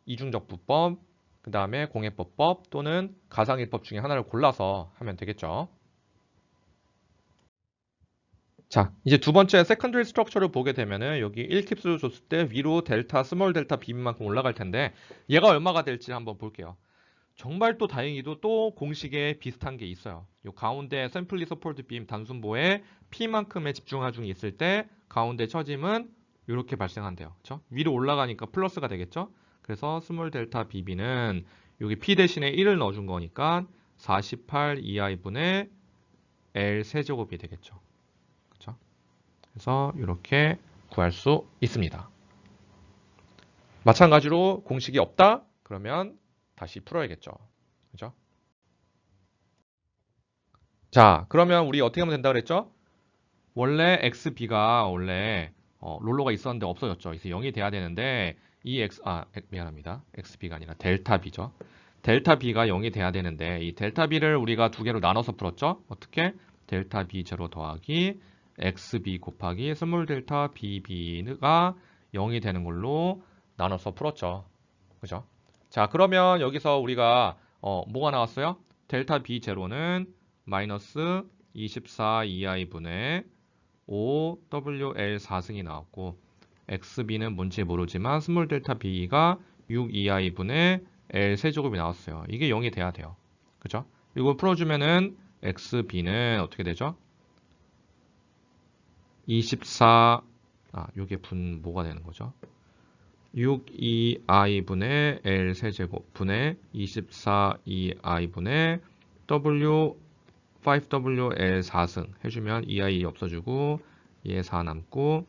이중적분법, 그 다음에 공해법법 또는 가상일법 중에 하나를 골라서 하면 되겠죠. 자, 이제 두 번째 세컨드리 스트럭처를 보게 되면은 여기 1킵수를 줬을 때 위로 델타, 스몰 델타 B만큼 올라갈 텐데 얘가 얼마가 될지 한번 볼게요. 정말 또 다행히도 또 공식에 비슷한 게 있어요. 요 가운데 샘플리 서포트 빔 단순보에 P만큼의 집중하중이 있을 때 가운데 처짐은 이렇게 발생한대요. 그렇죠? 위로 올라가니까 플러스가 되겠죠? 그래서 스몰 델타 BB는 여기 P 대신에 1을 넣어준 거니까 48 EI분의 L 세제곱이 되겠죠. 그렇죠? 그래서 이렇게 구할 수 있습니다. 마찬가지로 공식이 없다? 그러면 다시 풀어야겠죠. 그죠? 자, 그러면 우리 어떻게 하면 된다 그랬죠? 원래 XB가 원래 롤러가 있었는데 없어졌죠. 그래서 0이 돼야 되는데 미안합니다. XB가 아니라 델타 B죠. 델타 B가 0이 돼야 되는데 이 델타 B를 우리가 두 개로 나눠서 풀었죠. 어떻게? 델타 B0 더하기 XB 곱하기 스몰 델타 BB가 0이 되는 걸로 나눠서 풀었죠. 그죠? 자, 그러면 여기서 우리가 뭐가 나왔어요? 델타 B0는 마이너스 24 EI분의 5WL 4승이 나왔고 XB는 뭔지 모르지만 스몰 델타 B가 6 EI분의 L 세제곱이 나왔어요. 이게 0이 돼야 돼요. 그죠? 이거 풀어주면은 XB는 어떻게 되죠? 24, 요게 분 뭐가 되는 거죠? 6EI분의 L 세제곱 분의 24EI분의 W 5WL 4승 해주면 EI 없어지고 얘 4 남고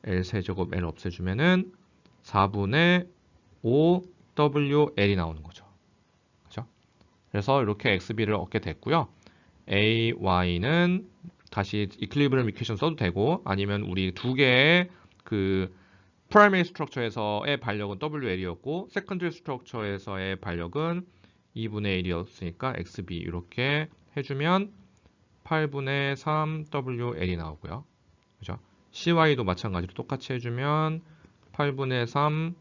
L 세제곱 L 없애주면은 4분의 5WL이 나오는 거죠. 그죠? 그래서 이렇게 XB를 얻게 됐고요. AY는 다시 이퀄리브리엄 이퀘이션 써도 되고 아니면 우리 두 개의 그 프라이머리 스트럭처에서의 반력은 WL이었고 세컨드리 스트럭처에서의 반력은 2분의 1이었으니까 XB 이렇게 해주면 8분의 3WL이 나오고요. 그죠? CY도 마찬가지로 똑같이 해주면 8분의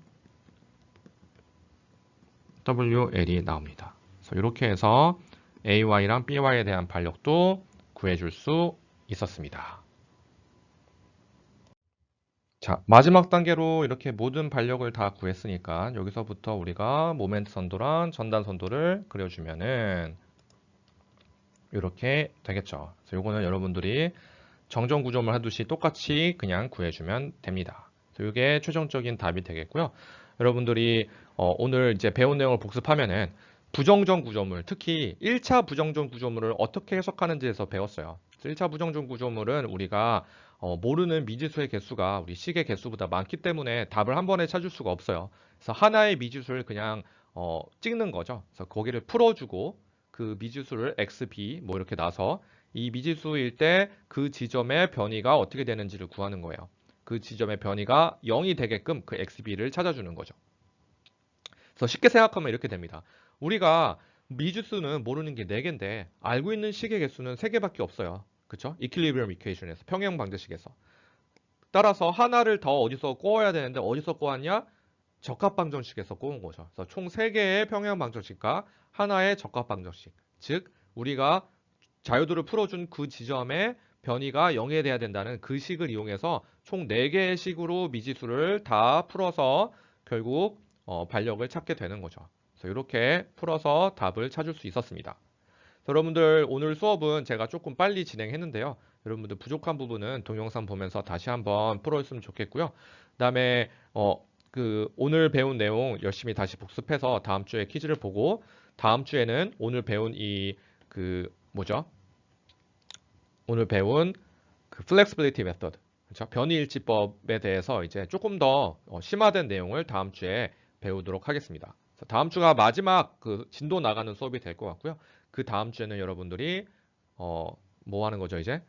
3WL이 나옵니다. 그래서 이렇게 해서 AY랑 BY에 대한 반력도 구해줄 수 있었습니다. 자, 마지막 단계로 이렇게 모든 반력을 다 구했으니까 여기서부터 우리가 모멘트 선도랑 전단 선도를 그려주면은 이렇게 되겠죠. 그래서 이거는 여러분들이 정정 구조물 하듯이 똑같이 그냥 구해주면 됩니다. 그래서 이게 최종적인 답이 되겠고요. 여러분들이 오늘 이제 배운 내용을 복습하면은 부정전 구조물, 특히 1차 부정전 구조물을 어떻게 해석하는지에서 배웠어요. 1차 부정전 구조물은 우리가 모르는 미지수의 개수가 우리 식의 개수보다 많기 때문에 답을 한 번에 찾을 수가 없어요. 그래서 하나의 미지수를 그냥 찍는 거죠. 그래서 거기를 풀어주고 그 미지수를 x, b 뭐 이렇게 놔서 이 미지수일 때 그 지점의 변이가 어떻게 되는지를 구하는 거예요. 그 지점의 변이가 0이 되게끔 그 xb를 찾아주는 거죠. 그래서 쉽게 생각하면 이렇게 됩니다. 우리가 미지수는 모르는 게 4개인데 알고 있는 식의 개수는 3개밖에 없어요. 그쵸? 이퀄리브리엄 이퀘이션에서 평형 방정식에서. 따라서 하나를 더 어디서 꼬아야 되는데 어디서 꼬았냐? 적합 방정식에서 꼬은 거죠. 그래서 총 3개의 평형 방정식과 하나의 적합 방정식. 즉 우리가 자유도를 풀어준 그 지점의 변이가 0이 돼야 된다는 그 식을 이용해서 총 4개의 식으로 미지수를 다 풀어서 결국 반력을 찾게 되는 거죠. 그래서 이렇게 풀어서 답을 찾을 수 있었습니다. 여러분들 오늘 수업은 제가 조금 빨리 진행했는데요. 여러분들 부족한 부분은 동영상 보면서 다시 한번 풀어줬으면 좋겠고요. 그다음에 오늘 배운 내용 열심히 다시 복습해서 다음 주에 퀴즈를 보고 다음 주에는 오늘 배운 오늘 배운 그 플렉스빌리티 메서드, 그렇죠? 변이일치법에 대해서 이제 조금 더 심화된 내용을 다음 주에 배우도록 하겠습니다. 다음 주가 마지막 그 진도 나가는 수업이 될 것 같고요. 그 다음 주에는 여러분들이 뭐 하는 거죠, 이제?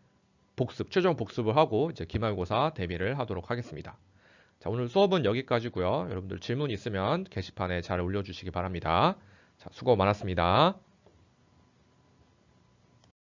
최종 복습을 하고 이제 기말고사 대비를 하도록 하겠습니다. 자, 오늘 수업은 여기까지고요. 여러분들 질문 있으면 게시판에 잘 올려주시기 바랍니다. 자, 수고 많았습니다.